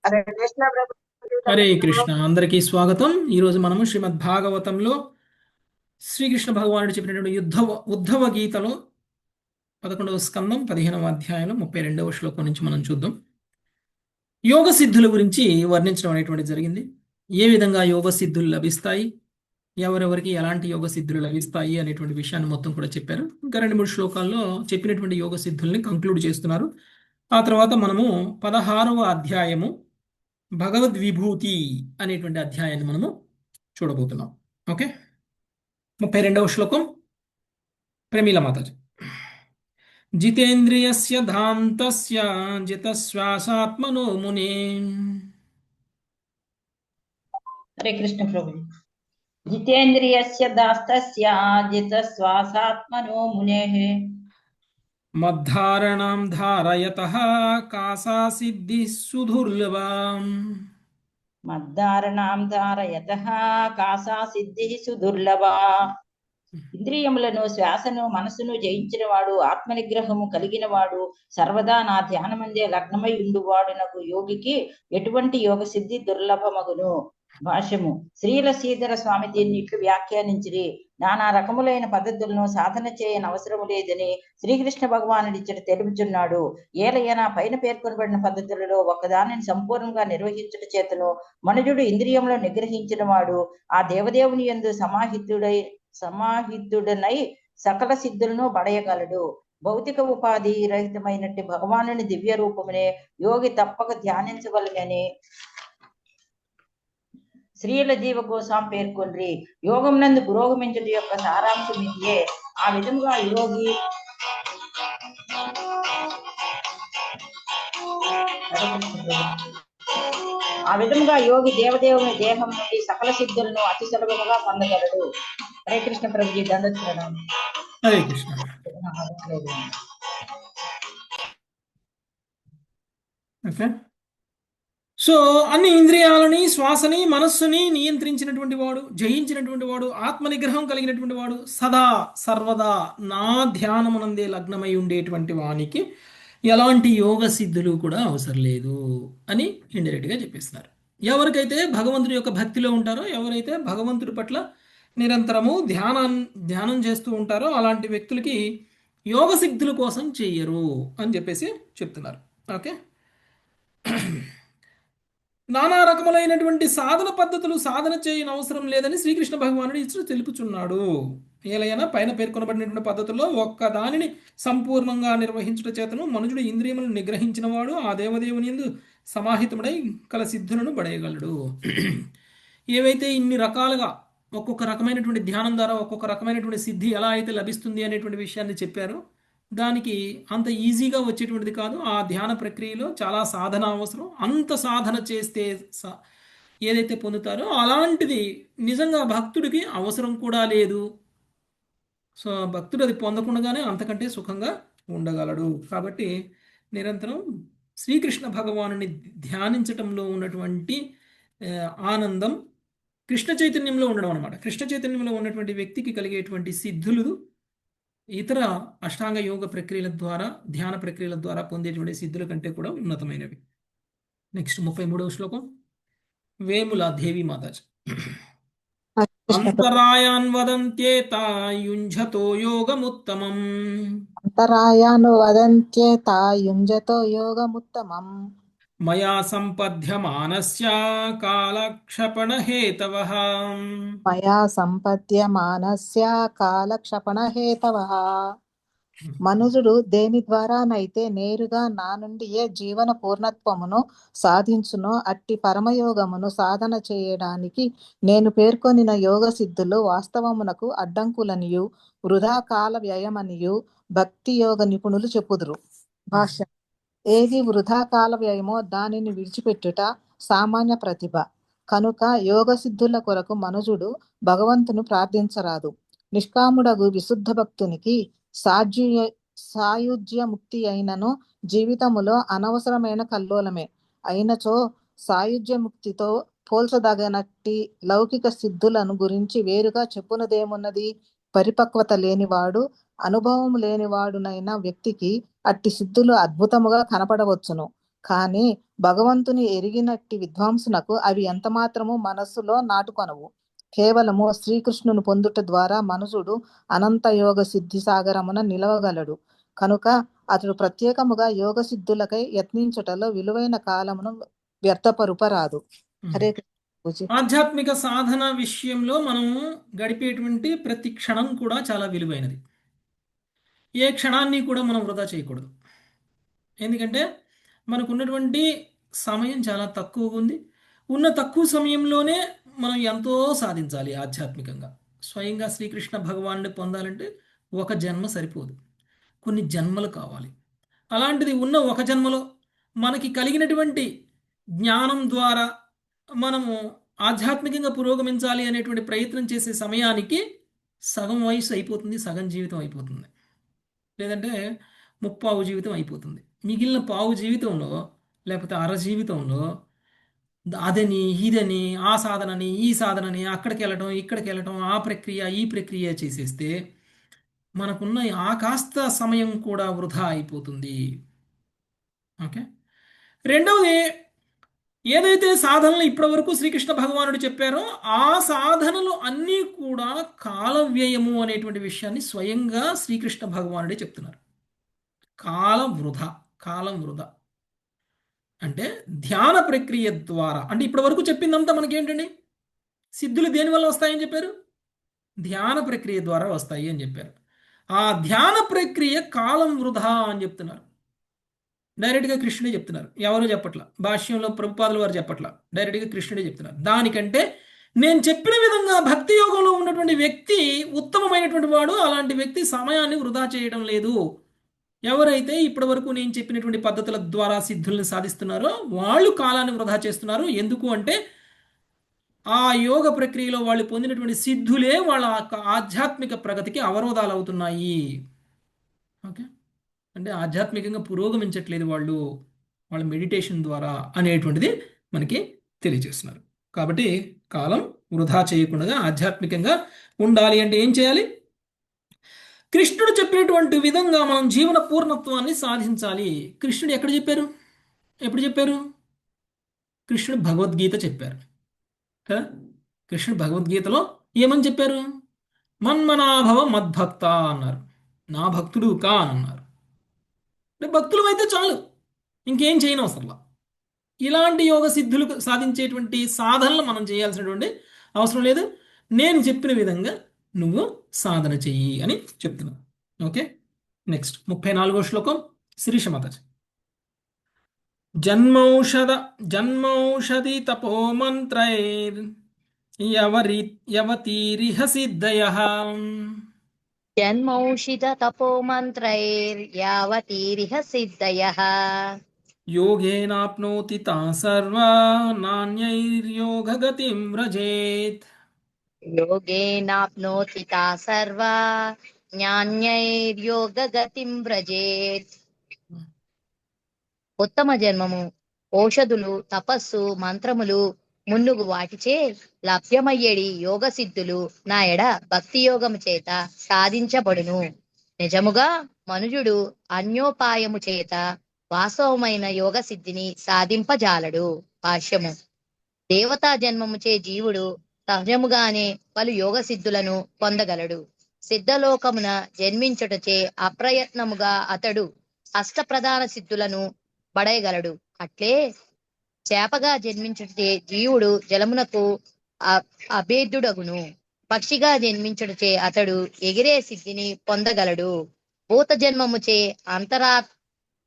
హరే కృష్ణ ప్రభు. హరే కృష్ణ, అందరికీ స్వాగతం. ఈరోజు మనము శ్రీమద్ భాగవతంలో శ్రీకృష్ణ భగవానుడు చెప్పినటువంటి ఉద్ధవ గీతలో 11వ స్కందం 15వ అధ్యాయంలో 32వ శ్లోకం నుంచి మనం చూద్దాం. యోగ సిద్ధుల గురించి వర్ణించడం అనేటువంటి జరిగింది. ఏ విధంగా యోగ సిద్ధులు లభిస్తాయి, ఎవరెవరికి ఎలాంటి యోగ సిద్ధులు లభిస్తాయి అనేటువంటి విషయాన్ని మొత్తం కూడా చెప్పారు. ఇంకా 2-3 శ్లోకాల్లో చెప్పినటువంటి యోగ సిద్ధుల్ని కంక్లూడ్ చేస్తున్నారు. ఆ తర్వాత మనము 16వ అధ్యాయము భగవద్విభూతి అనేటువంటి అధ్యాయాన్ని మనము చూడబోతున్నాం. ఓకే, 32వ శ్లోకం. ప్రమీల మాతాజీ. జితేంద్రియస్య ధాంతస్య జితశ్వాసాత్మనో మునే. హరే కృష్ణ ప్రభు. జితేంద్రియస్య దాస్తస్య జితశ్వాసాత్మనో మునేః మద్ధారణాం ధారయతః కాసా సిద్ధి సుదుర్లభాం. మద్ధారణాం ధారయతః కాసా సిద్ధి సుదుర్లభా. ఇంద్రియములను, శ్వాసను, మనసును జయించిన వాడు, ఆత్మనిగ్రహము కలిగిన వాడు, సర్వదా నా ధ్యానమందే లగ్నమై ఉండువాడునకు యోగికి ఎటువంటి యోగ సిద్ధి దుర్లభమగును. భాష్యము. శ్రీల శ్రీధర స్వామి దీన్ని ఇట్లు వ్యాఖ్యానించిరి. నానా రకములైన పద్ధతులను సాధన చేయని అవసరము లేదని శ్రీకృష్ణ భగవానుడిచ్చట తెలుపుచున్నాడు. ఏలయనా పైన పేర్కొనబడిన పద్ధతులలో ఒకదానిని సంపూర్ణంగా నిర్వహించుట చేతను మనుజుడు ఇంద్రియములను నిగ్రహించిన వాడు ఆ దేవదేవుని యందు సమాహితుడనై సకల సిద్ధులను బడయగలడు. భౌతిక ఉపాధి రహితమైనట్టి భగవానుని దివ్య రూపమునే యోగి తప్పక ధ్యానించవలనని శ్రీల జీవ గోస్వామి పేర్కొండ్రి. యోగం నందు పురోగమించుట యొక్క సారాంశం ఇదియే. ఆ విధముగా యోగి దేవదేవుని దేహం నుండి సకల సిద్ధులను అతి సులభముగా పొందగలడు. హరే కృష్ణ ప్రభుజీ. దండోత్సవం. హరే కృష్ణ. ఓకే, సో అన్ని ఇంద్రియాలని, శ్వాసని, మనస్సుని నియంత్రించినటువంటి వాడు, జయించినటువంటి వాడు, ఆత్మ నిగ్రహం కలిగినటువంటి వాడు, సదా సర్వదా నా ధ్యానమునందే లగ్నమై ఉండేటువంటి వానికి ఎలాంటి యోగ సిద్ధులు కూడా అవసరం లేదు అని ఇండైరెక్ట్గా చెప్పేస్తున్నారు. ఎవరికైతే భగవంతుడి యొక్క భక్తిలో ఉంటారో, ఎవరైతే భగవంతుడి పట్ల నిరంతరము ధ్యానం చేస్తూ ఉంటారో అలాంటి వ్యక్తులకి యోగ సిద్ధుల కోసం చెయ్యరు అని చెప్పేసి చెప్తున్నారు. ఓకే, నానా రకములైనటువంటి సాధన పద్ధతులు సాధన చేయని అవసరం లేదని శ్రీకృష్ణ భగవానుడు ఇచ్చి తెలుపుచున్నాడు. ఏలైనా పైన పేర్కొనబడినటువంటి పద్ధతుల్లో ఒక్క దానిని సంపూర్ణంగా నిర్వహించుట చేతను మనుషుడు ఇంద్రియములను నిగ్రహించిన వాడు ఆ దేవదేవుని యందు సమాహితముడై కల సిద్ధులను పడేయగలడు. ఏవైతే ఇన్ని రకాలుగా ఒక్కొక్క రకమైనటువంటి ధ్యానం ద్వారా ఒక్కొక్క రకమైనటువంటి సిద్ధి ఎలా అయితే లభిస్తుంది అనేటువంటి విషయాన్ని చెప్పారో, దానికి అంత ఈజీగా వచ్చేటువంటిది కాదు. ఆ ధ్యాన ప్రక్రియలో చాలా సాధన అవసరం. అంత సాధన చేస్తే ఏదైతే పొందుతారో అలాంటిది నిజంగా భక్తుడికి అవసరం కూడా లేదు. సో భక్తుడు అది పొందకుండానే అంతకంటే సుఖంగా ఉండగలడు. కాబట్టి నిరంతరం శ్రీకృష్ణ భగవానుని ధ్యానించటంలో ఉన్నటువంటి ఆనందం కృష్ణ చైతన్యంలో ఉండడం అనమాట. కృష్ణ చైతన్యంలో ఉన్నటువంటి వ్యక్తికి కలిగేటువంటి సిద్ధులు ఇతర అష్టాంగ యోగ ప్రక్రియల ద్వారా, ధ్యాన ప్రక్రియల ద్వారా పొందేటువంటి సిద్ధుల కంటే కూడా ఉన్నతమైనవి. నెక్స్ట్ 33వ శ్లోకం. వేముల దేవి మాతాజీ. అంతరాయాన్ వదంత్యేత యుంజతో యోగముత్తమం. అంతరాయాన్ వదంత్యేత యుంజతో యోగముత్తమం. మయా సంపద్యమానస్య కాలక్షపణ హేతవః. మయా సంపద్యమానస్య కాలక్షపణ హేతవః. మనుజుడు దేని ద్వారానైతే నేరుగా నా నుండి ఏ జీవన పూర్ణత్వమును సాధించునో అట్టి పరమయోగమును సాధన చేయడానికి నేను పేర్కొనిన యోగ సిద్ధులు వాస్తవమునకు అడ్డంకులనియు వృధా కాల వ్యయమనియు భక్తి యోగ నిపుణులు చెప్పుదురు. భాష్యం. ఏది వృధా కాల వ్యయమో దానిని విడిచిపెట్టుట సామాన్య ప్రతిభ కనుక యోగ సిద్ధుల కొరకు మనుజుడు భగవంతును ప్రార్థించరాదు. నిష్కాముడగు విశుద్ధ భక్తునికి సాయుజ్య ముక్తి అయినను జీవితములో అనవసరమైన కల్లోలమే. అయినచో సాయుజ్య ముక్తితో పోల్చదగనట్టి లౌకిక సిద్ధులను గురించి వేరుగా చెప్పునదేమున్నది? పరిపక్వత లేనివాడు, అనుభవం లేనివాడునైన వ్యక్తికి అట్టి సిద్ధులు అద్భుతముగా కనపడవచ్చును. కానీ భగవంతుని ఎరిగినట్టి విద్వాంసునకు అవి ఎంత మాత్రము మనస్సులో నాటుకొనవు. కేవలము శ్రీకృష్ణుని పొందుట ద్వారా మనుషుడు అనంత యోగ సిద్ధి సాగరమున నిలవగలడు. కనుక అతడు ప్రత్యేకముగా యోగ సిద్ధులకై యత్నించుటలో విలువైన కాలమును వ్యర్థపరుపరాదు. హరే కృష్ణ ప్రభుజీ. ఆధ్యాత్మిక సాధన విషయంలో మనం గడిపేటువంటి ప్రతి క్షణం కూడా చాలా విలువైనది. ఏ క్షణాన్ని కూడా మనం వృధా చేయకూడదు. ఎందుకంటే మనకున్నటువంటి సమయం చాలా తక్కువగా ఉంది. ఉన్న తక్కువ సమయంలోనే మనం ఎంతో సాధించాలి ఆధ్యాత్మికంగా. స్వయంగా శ్రీకృష్ణ భగవాన్ని పొందాలంటే ఒక జన్మ సరిపోదు, కొన్ని జన్మలు కావాలి. అలాంటిది ఉన్న ఒక జన్మలో మనకి కలిగినటువంటి జ్ఞానం ద్వారా మనము ఆధ్యాత్మికంగా పురోగమించాలి అనేటువంటి ప్రయత్నం చేసే సమయానికి సగం వయసు అయిపోతుంది, సగం జీవితం అయిపోతుంది, లేదంటే ముప్పావు జీవితం అయిపోతుంది. మిగిలిన పావు జీవితంలో లేకపోతే అర జీవితంలో అదని ఇదని ఆ సాధనని ఈ సాధనని అక్కడికి వెళ్ళటం ఇక్కడికి వెళ్ళటం ఆ ప్రక్రియ ఈ ప్రక్రియ చేసేస్తే మనకున్న ఆ కాస్త సమయం కూడా వృధా అయిపోతుంది. ఓకే. రెండవది, ఏదైతే సాధనలు ఇప్పటి వరకు శ్రీకృష్ణ భగవానుడు చెప్పారో ఆ సాధనలు అన్నీ కూడా కాల వ్యయము అనేటువంటి విషయాన్ని స్వయంగా శ్రీకృష్ణ భగవానుడే చెప్తున్నారు. కాలం వృధా అంటే ధ్యాన ప్రక్రియ ద్వారా, అంటే ఇప్పటి వరకు చెప్పిందంతా మనకేంటండి, సిద్ధులు దేనివల్ల వస్తాయని చెప్పారు? ధ్యాన ప్రక్రియ ద్వారా వస్తాయి అని చెప్పారు. ఆ ధ్యాన ప్రక్రియ కాలం వృధా అని చెప్తున్నారు. డైరెక్ట్గా కృష్ణుడే చెప్తున్నారు, ఎవరో చెప్పట్లా. భాష్యంలో ప్రభుపాదుల వారు చెప్పట్లా, డైరెక్ట్గా కృష్ణుడే చెప్తున్నారు. దానికంటే నేను చెప్పిన విధంగా భక్తి యోగంలో ఉన్నటువంటి వ్యక్తి ఉత్తమమైనటువంటి వాడు. అలాంటి వ్యక్తి సమయాన్ని వృధా చేయడం లేదు. ఎవరైతే ఇప్పటి వరకు నేను చెప్పినటువంటి పద్ధతుల ద్వారా సిద్ధుల్ని సాధిస్తున్నారో వాళ్ళు కాలాన్ని వృధా చేస్తున్నారు. ఎందుకు అంటే ఆ యోగ ప్రక్రియలో వాళ్ళు పొందినటువంటి సిద్ధులే వాళ్ళ ఆధ్యాత్మిక ప్రగతికి అవరోధాలు అవుతున్నాయి. ఓకే. అంటే ఆధ్యాత్మికంగా పురోగమించట్లేదు వాళ్ళ మెడిటేషన్ ద్వారా అనేటువంటిది మనకి తెలియజేస్తున్నారు. కాబట్టి కాలం వృధా చేయకుండా ఆధ్యాత్మికంగా ఉండాలి అంటే ఏం చేయాలి? కృష్ణుడు చెప్పినటువంటి విధంగా మనం జీవన పూర్ణత్వాన్ని సాధించాలి. కృష్ణుడు ఎక్కడ చెప్పారు, ఎప్పుడు చెప్పారు? కృష్ణుడు భగవద్గీత చెప్పారు కదా. కృష్ణుడు భగవద్గీతలో ఏమని చెప్పారు? మన్మనాభవ మద్భక్త అన్నారు, నా భక్తుడు కా అని అన్నారు. భక్తులు అయితే చాలు, ఇంకేం చేయని అవసరంలా. ఇలాంటి యోగ సిద్ధులు సాధించేటువంటి సాధనలు మనం చేయాల్సినటువంటి అవసరం లేదు. నేను చెప్పిన విధంగా నువ్వు సాధన చెయ్యి అని చెప్తున్నాను. ఓకే. నెక్స్ట్ 34వ శ్లోకం శిరీష మాతాజీ. జన్మౌషధి తపో మంత్రైర్ యవతీరిహ సిద్ధయః జన్మౌషిధ తపో మంత్రైర్యావతీరిహ సిద్ధయః యోగేనాప్నోతి తాః సర్వా నాన్యైర్యోగగతిం వ్రజేత్. యోగేనాప్నోతి తాః సర్వా జ్ఞాన్యైర్యోగగతిం వ్రజేత్. ఉత్తమ జన్మము ఔషధులు తపస్సు మంత్రములు మున్నుగు వాటిచే లభ్యమయ్యేడి యోగ సిద్ధులు నా ఎడ భక్తి యోగము చేత సాధించబడును. నిజముగా మనుజుడు అన్యోపాయము చేత వాస్తవమైన యోగ సిద్ధిని సాధింపజాలడు. భాష్యము. దేవతా జన్మముచే జీవుడు సహజముగానే పలు యోగ సిద్ధులను పొందగలడు. సిద్ధలోకమున జన్మించుటచే అప్రయత్నముగా అతడు అష్టప్రధాన సిద్ధులను పడేయగలడు. అట్లే చేపగా జన్మించుటచే జీవుడు జలమునకు అభేద్యుడగును. పక్షిగా జన్మించుటచే అతడు ఎగిరే సిద్ధిని పొందగలడు. భూత జన్మముచే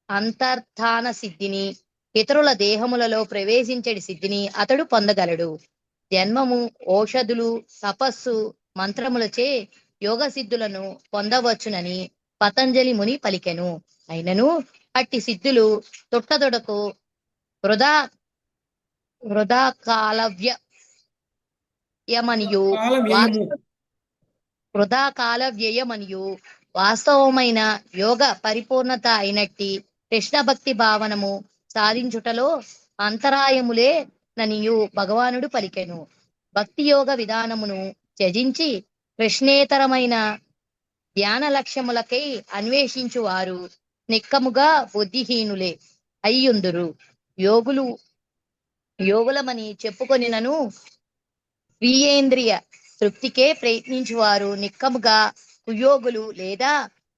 అంతర్ధాన సిద్ధిని, ఇతరుల దేహములలో ప్రవేశించడి సిద్ధిని అతడు పొందగలడు. జన్మము ఔషధులు తపస్సు మంత్రములచే యోగ సిద్ధులను పొందవచ్చునని పతంజలి ముని పలికెను. అయినను అట్టి సిద్ధులు తొట్టదొడకు వృధా కాల వ్యయమనియు వాస్తవమైన యోగ పరిపూర్ణత అయినట్టి కృష్ణ భక్తి భావనము సాధించుటలో అంతరాయములే ననియు భగవానుడు పలికెను. భక్తి యోగ విధానమును త్యజించి కృష్ణేతరమైన ధ్యాన లక్ష్యములకై అన్వేషించువారు నిక్కముగా బుద్ధిహీనులే అయ్యుందురు. యోగులమని చెప్పుకొనినను స్వీయేంద్రియ తృప్తికే ప్రయత్నించువారు నిక్కముగా కుయోగులు లేదా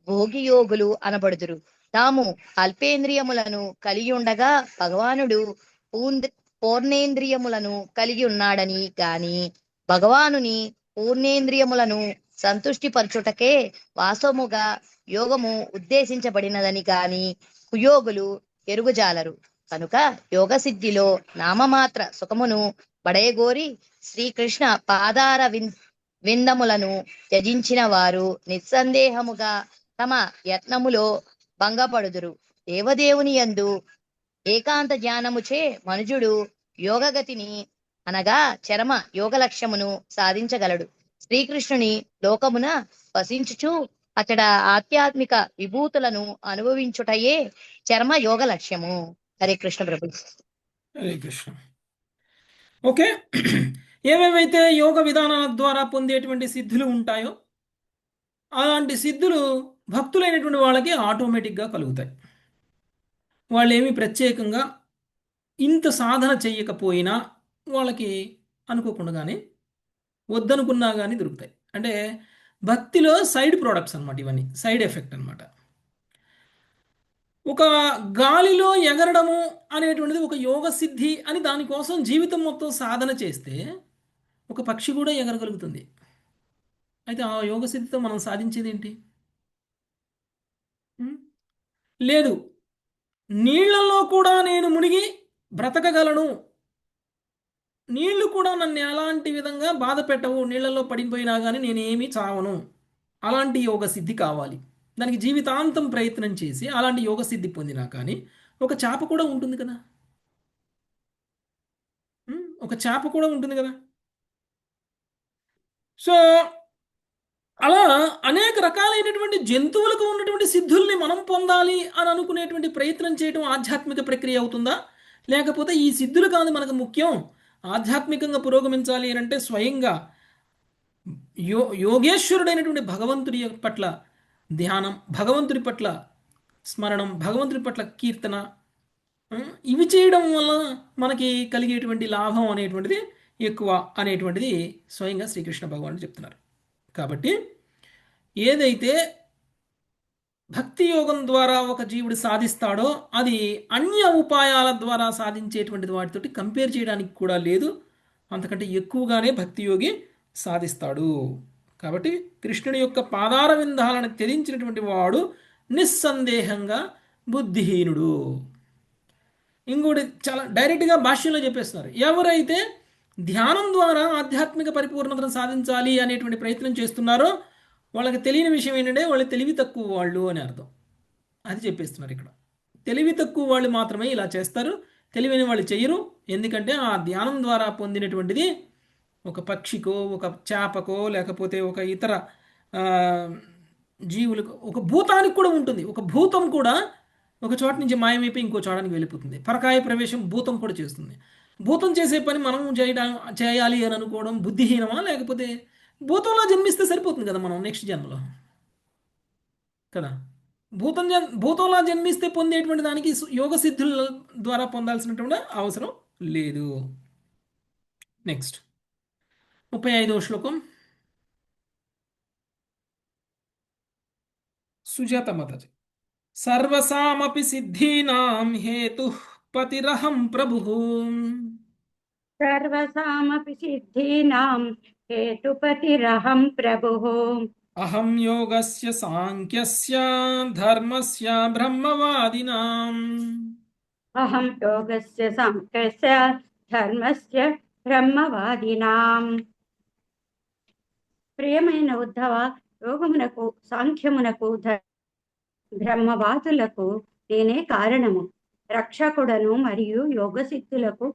భోగియోగులు అనబడుదురు. తాము అల్పేంద్రియములను కలిగి ఉండగా భగవానుడు పూర్ణేంద్రియములను కలిగి ఉన్నాడని గాని భగవానుని పూర్ణేంద్రియములను సంతుష్టిపరచుటకే వాస్తవముగా యోగము ఉద్దేశించబడినదని గాని కుయోగులు ఎరుగుజాలరు. కనుక యోగ సిద్ధిలో నామమాత్ర సుఖమును పడయగోరి శ్రీకృష్ణ పాదార విందములను త్యజించిన వారు నిస్సందేహముగా తమ యత్నములో భంగపడుదురు. దేవదేవుని యందు ఏకాంత జ్ఞానముచే మనుజుడు యోగగతిని అనగా చరమ యోగ లక్ష్యమును సాధించగలడు. శ్రీకృష్ణుని లోకమున వసించుచు అతడ ఆధ్యాత్మిక విభూతులను అనుభవించుటయే చర్మ యోగ లక్ష్యము. హరే కృష్ణ ప్రభు. హరే కృష్ణ. ఓకే, ఏమేమైతే యోగ విధానాల ద్వారా పొందేటువంటి సిద్ధులు ఉంటాయో అలాంటి సిద్ధులు భక్తులైనటువంటి వాళ్ళకి ఆటోమేటిక్గా కలుగుతాయి. వాళ్ళు ఏమి ప్రత్యేకంగా ఇంత సాధన చెయ్యకపోయినా వాళ్ళకి అనుకోకుండానే వద్దనుకున్నా కానీ దొరుకుతాయి. అంటే భక్తిలో సైడ్ ప్రోడక్ట్స్ అనమాట, ఇవన్నీ సైడ్ ఎఫెక్ట్ అనమాట. ఒక గాలిలో ఎగరడము అనేటువంటిది ఒక యోగ సిద్ధి అని దానికోసం జీవితం మొత్తం సాధన చేస్తే ఒక పక్షి కూడా ఎగరగలుగుతుంది. అయితే ఆ యోగ సిద్ధితో మనం సాధించేది ఏంటి? లేదు, నీళ్లలో కూడా నేను మునిగి బ్రతకగలను, నీళ్లు కూడా నన్ను ఎలాంటి విధంగా బాధ పెట్టవు, నీళ్లలో పడిపోయినా కానీ నేనేమీ చావను, అలాంటి యోగ సిద్ధి కావాలి. దానికి జీవితాంతం ప్రయత్నం చేసి అలాంటి యోగ సిద్ధి పొందినా కానీ ఒక చేప కూడా ఉంటుంది కదా, ఒక చేప కూడా ఉంటుంది కదా. సో అలా అనేక రకాలైనటువంటి జంతువులకు ఉన్నటువంటి సిద్ధుల్ని మనం పొందాలి అని అనుకునేటువంటి ప్రయత్నం చేయడం ఆధ్యాత్మిక ప్రక్రియ అవుతుందా? లేకపోతే ఈ సిద్ధులు కాదు మనకు ముఖ్యం, ఆధ్యాత్మికంగా పురోగమించాలి అని అంటే స్వయంగా యోగేశ్వరుడైనటువంటి భగవంతుడి పట్ల ధ్యానం, భగవంతుడి పట్ల స్మరణం, భగవంతుడి పట్ల కీర్తన, ఇవి చేయడం వల్ల మనకి కలిగేటువంటి లాభం అనేటువంటిది ఎక్కువ అనేటువంటిది స్వయంగా శ్రీకృష్ణ భగవానుడు చెప్తున్నారు. కాబట్టి ఏదైతే భక్తి యోగం ద్వారా ఒక జీవుడు సాధిస్తాడో అది అన్య ఉపాయాల ద్వారా సాధించేటువంటి వాటితోటి కంపేర్ చేయడానికి కూడా లేదు, అంతకంటే ఎక్కువగానే భక్తి యోగి సాధిస్తాడు. కాబట్టి కృష్ణుని యొక్క పాదార విందాలను త్యజించినటువంటి వాడు నిస్సందేహంగా బుద్ధిహీనుడు. ఇంకోటి చాలా డైరెక్ట్గా భాష్యంలో చెప్పేస్తున్నారు, ఎవరైతే ధ్యానం ద్వారా ఆధ్యాత్మిక పరిపూర్ణతను సాధించాలి అనేటువంటి ప్రయత్నం చేస్తున్నారో వాళ్ళకి తెలియని విషయం ఏంటంటే వాళ్ళు తెలివి తక్కువ వాళ్ళు అని అర్థం. అది చెప్పేస్తున్నారు ఇక్కడ. తెలివి తక్కువ వాళ్ళు మాత్రమే ఇలా చేస్తారు, తెలివైన వాళ్ళు చెయ్యరు. ఎందుకంటే ఆ ధ్యానం ద్వారా పొందినటువంటిది ఒక పక్షికో, ఒక చేపకో, లేకపోతే ఒక ఇతర జీవులకు, ఒక భూతానికి కూడా ఉంటుంది. ఒక భూతం కూడా ఒక చోట నుంచి మాయమైపోయి ఇంకో చోటానికి వెళ్ళిపోతుంది. పరకాయ ప్రవేశం భూతం కూడా చేస్తుంది. భూతం చేసే పని మనం చేయాలి అని అనుకోవడం బుద్ధిహీనమా? లేకపోతే భూతంలో జన్మిస్తే సరిపోతుంది కదా మనం నెక్స్ట్ జన్మలో కదా. భూతంలో జన్మిస్తే పొందేటువంటి దానికి యోగ సిద్ధుల ద్వారా పొందాల్సినటువంటి అవసరం లేదు. నెక్స్ట్ 35వ శ్లోకం. సుజాత మాతాజీ. సర్వసామపి సిద్ధీనాం హేతుః పతిరహం ప్రభుః. సర్వసామపి సిద్ధీనాం హేతుపతిరహం ప్రభుః. అహం యోగస్య సాంఖ్యస్య ధర్మస్య బ్రహ్మవాదినాం. అహం యోగస్య సాంఖ్యస్య ధర్మస్య బ్రహ్మవాదినాం. ప్రియమైన ఉద్ధవ, యోగమునకు, సాంఖ్యమునకు, బ్రహ్మవాదులకు నేనే కారణము, రక్షకుడను మరియు యోగ సిద్ధులకు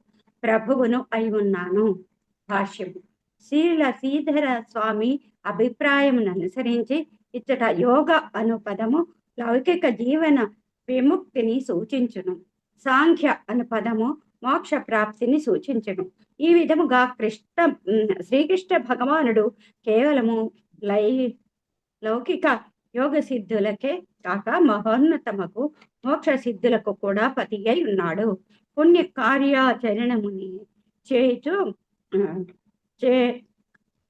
ప్రభువును అయి ఉన్నాను. భాష్యము. శ్రీల శ్రీధర స్వామి అభిప్రాయమును అనుసరించి ఇచ్చట యోగ అను పదము లౌకిక జీవన విముక్తిని సూచించును, సాంఖ్య అను పదము మోక్ష ప్రాప్తిని సూచించును. ఈ విధముగా శ్రీకృష్ణ భగవానుడు కేవలము లౌకిక యోగ సిద్ధులకే కాక మహోన్నతమకు మోక్ష సిద్ధులకు కూడా పతి అయి ఉన్నాడు. పుణ్య కార్యాచరణముని చేచు చే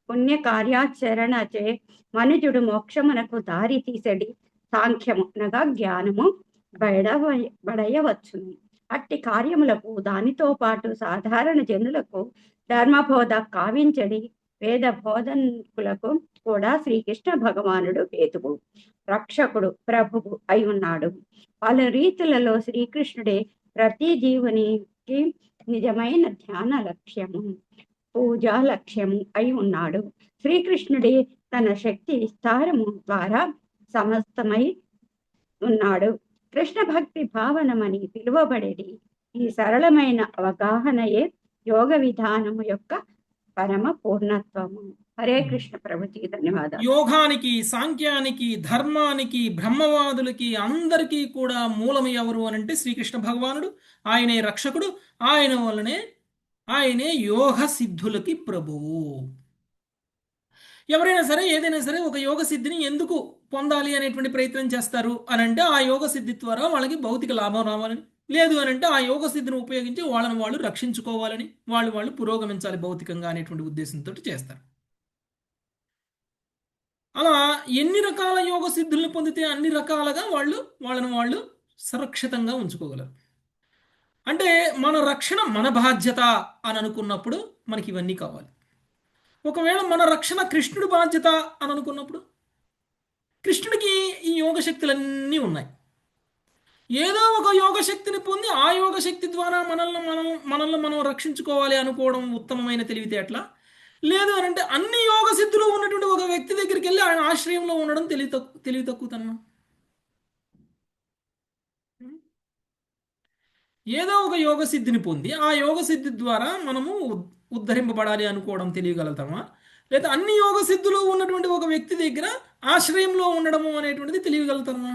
పుణ్య కార్యాచరణచే మనుజుడు మోక్షమునకు దారి తీసడి సాంఖ్యము అనగా జ్ఞానము బడయవచ్చును. అట్టి కార్యములకు దానితో పాటు సాధారణ జనులకు ధర్మబోధ కావించడి వేద బోధకులకు కూడా శ్రీకృష్ణ భగవానుడు హేతువు, రక్షకుడు, ప్రభువు అయి ఉన్నాడు. పలు రీతులలో శ్రీకృష్ణుడే ప్రతి జీవునికి నిజమైన ధ్యాన లక్ష్యము, పూజా లక్ష్యము అయి ఉన్నాడు. శ్రీకృష్ణుడే తన శక్తి విస్తారము ద్వారా సమస్తమై ఉన్నాడు. కృష్ణ భక్తి భావనమని పిలువబడేది ఈ సరళమైన అవగాహనయే యోగ విధానము యొక్క పరమ పూర్ణత్వము. హరే కృష్ణ ప్రభుజీ, ధన్యవాదాలు. యోగానికి, సాంఖ్యానికి, ధర్మానికి, బ్రహ్మవాదులకి అందరికీ కూడా మూలం ఎవరు అనంటే శ్రీకృష్ణ భగవానుడు. ఆయనే రక్షకుడు. ఆయన వల్లనే ఆయనే యోగ సిద్ధులకి ప్రభువు. ఎవరైనా సరే ఏదైనా సరే ఒక యోగ సిద్ధిని ఎందుకు పొందాలి అనేటువంటి ప్రయత్నం చేస్తారు అనంటే ఆ యోగ సిద్ధి ద్వారా వాళ్ళకి భౌతిక లాభం రావాలని, లేదు అనంటే ఆ యోగ సిద్ధిని ఉపయోగించి వాళ్ళని వాళ్ళు రక్షించుకోవాలని, వాళ్ళు పురోగమించాలి భౌతికంగా అనేటువంటి ఉద్దేశంతో చేస్తారు. అలా ఎన్ని రకాల యోగ సిద్ధుల్ని పొందితే అన్ని రకాలుగా వాళ్ళని వాళ్ళు సురక్షితంగా ఉంచుకోగలరు. అంటే మన రక్షణ మన బాధ్యత అని అనుకున్నప్పుడు మనకి ఇవన్నీ కావాలి. ఒకవేళ మన రక్షణ కృష్ణుడి బాధ్యత అని అనుకున్నప్పుడు కృష్ణుడికి ఈ యోగ శక్తులన్నీ ఉన్నాయి. ఏదో ఒక యోగ శక్తిని పొంది ఆ యోగ శక్తి ద్వారా మనల్ని మనం రక్షించుకోవాలి అనుకోవడం ఉత్తమమైన తెలివితేటల. లేదు అని అంటే అన్ని యోగ సిద్ధులు ఉన్నటువంటి ఒక వ్యక్తి దగ్గరికి వెళ్ళి ఆయన ఆశ్రయంలో ఉండడం తెలివి తక్కువతనం. ఏదో ఒక యోగ సిద్ధిని పొంది ఆ యోగ సిద్ధి ద్వారా మనము ఉద్ధరింపబడాలి అనుకోవడం తెలియగలుగుతామా, లేదా అన్ని యోగ సిద్ధులు ఉన్నటువంటి ఒక వ్యక్తి దగ్గర ఆశ్రయంలో ఉండడము అనేటువంటిది తెలియగలుగుతామా?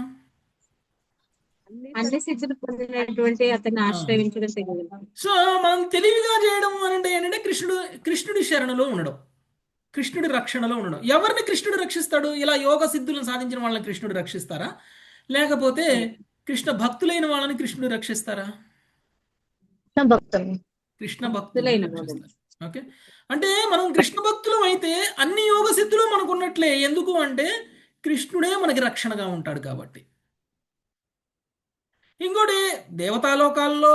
అన్ని సిద్ధులు పొందినటువంటి అతన్ని ఆశ్రయించడం తెలియదు. సో మనం తెలివిగా చేయడం అంటే ఏంటంటే కృష్ణుడి శరణలో ఉండడం, కృష్ణుడి రక్షణలో ఉండడం. ఎవరిని కృష్ణుడు రక్షిస్తాడు? ఇలా యోగ సిద్ధులను సాధించిన వాళ్ళని కృష్ణుడు రక్షిస్తారా, లేకపోతే కృష్ణ భక్తులైన వాళ్ళని కృష్ణుడు రక్షిస్తారా? కృష్ణ భక్తులైన రక్షిస్తారు. ఓకే, అంటే మనం కృష్ణ భక్తులం అయితే అన్ని యోగ సిద్ధులు మనకు ఉన్నట్లే. ఎందుకు అంటే కృష్ణుడే మనకి రక్షణగా ఉంటాడు కాబట్టి. ఇంకోటి, దేవతాలోకాల్లో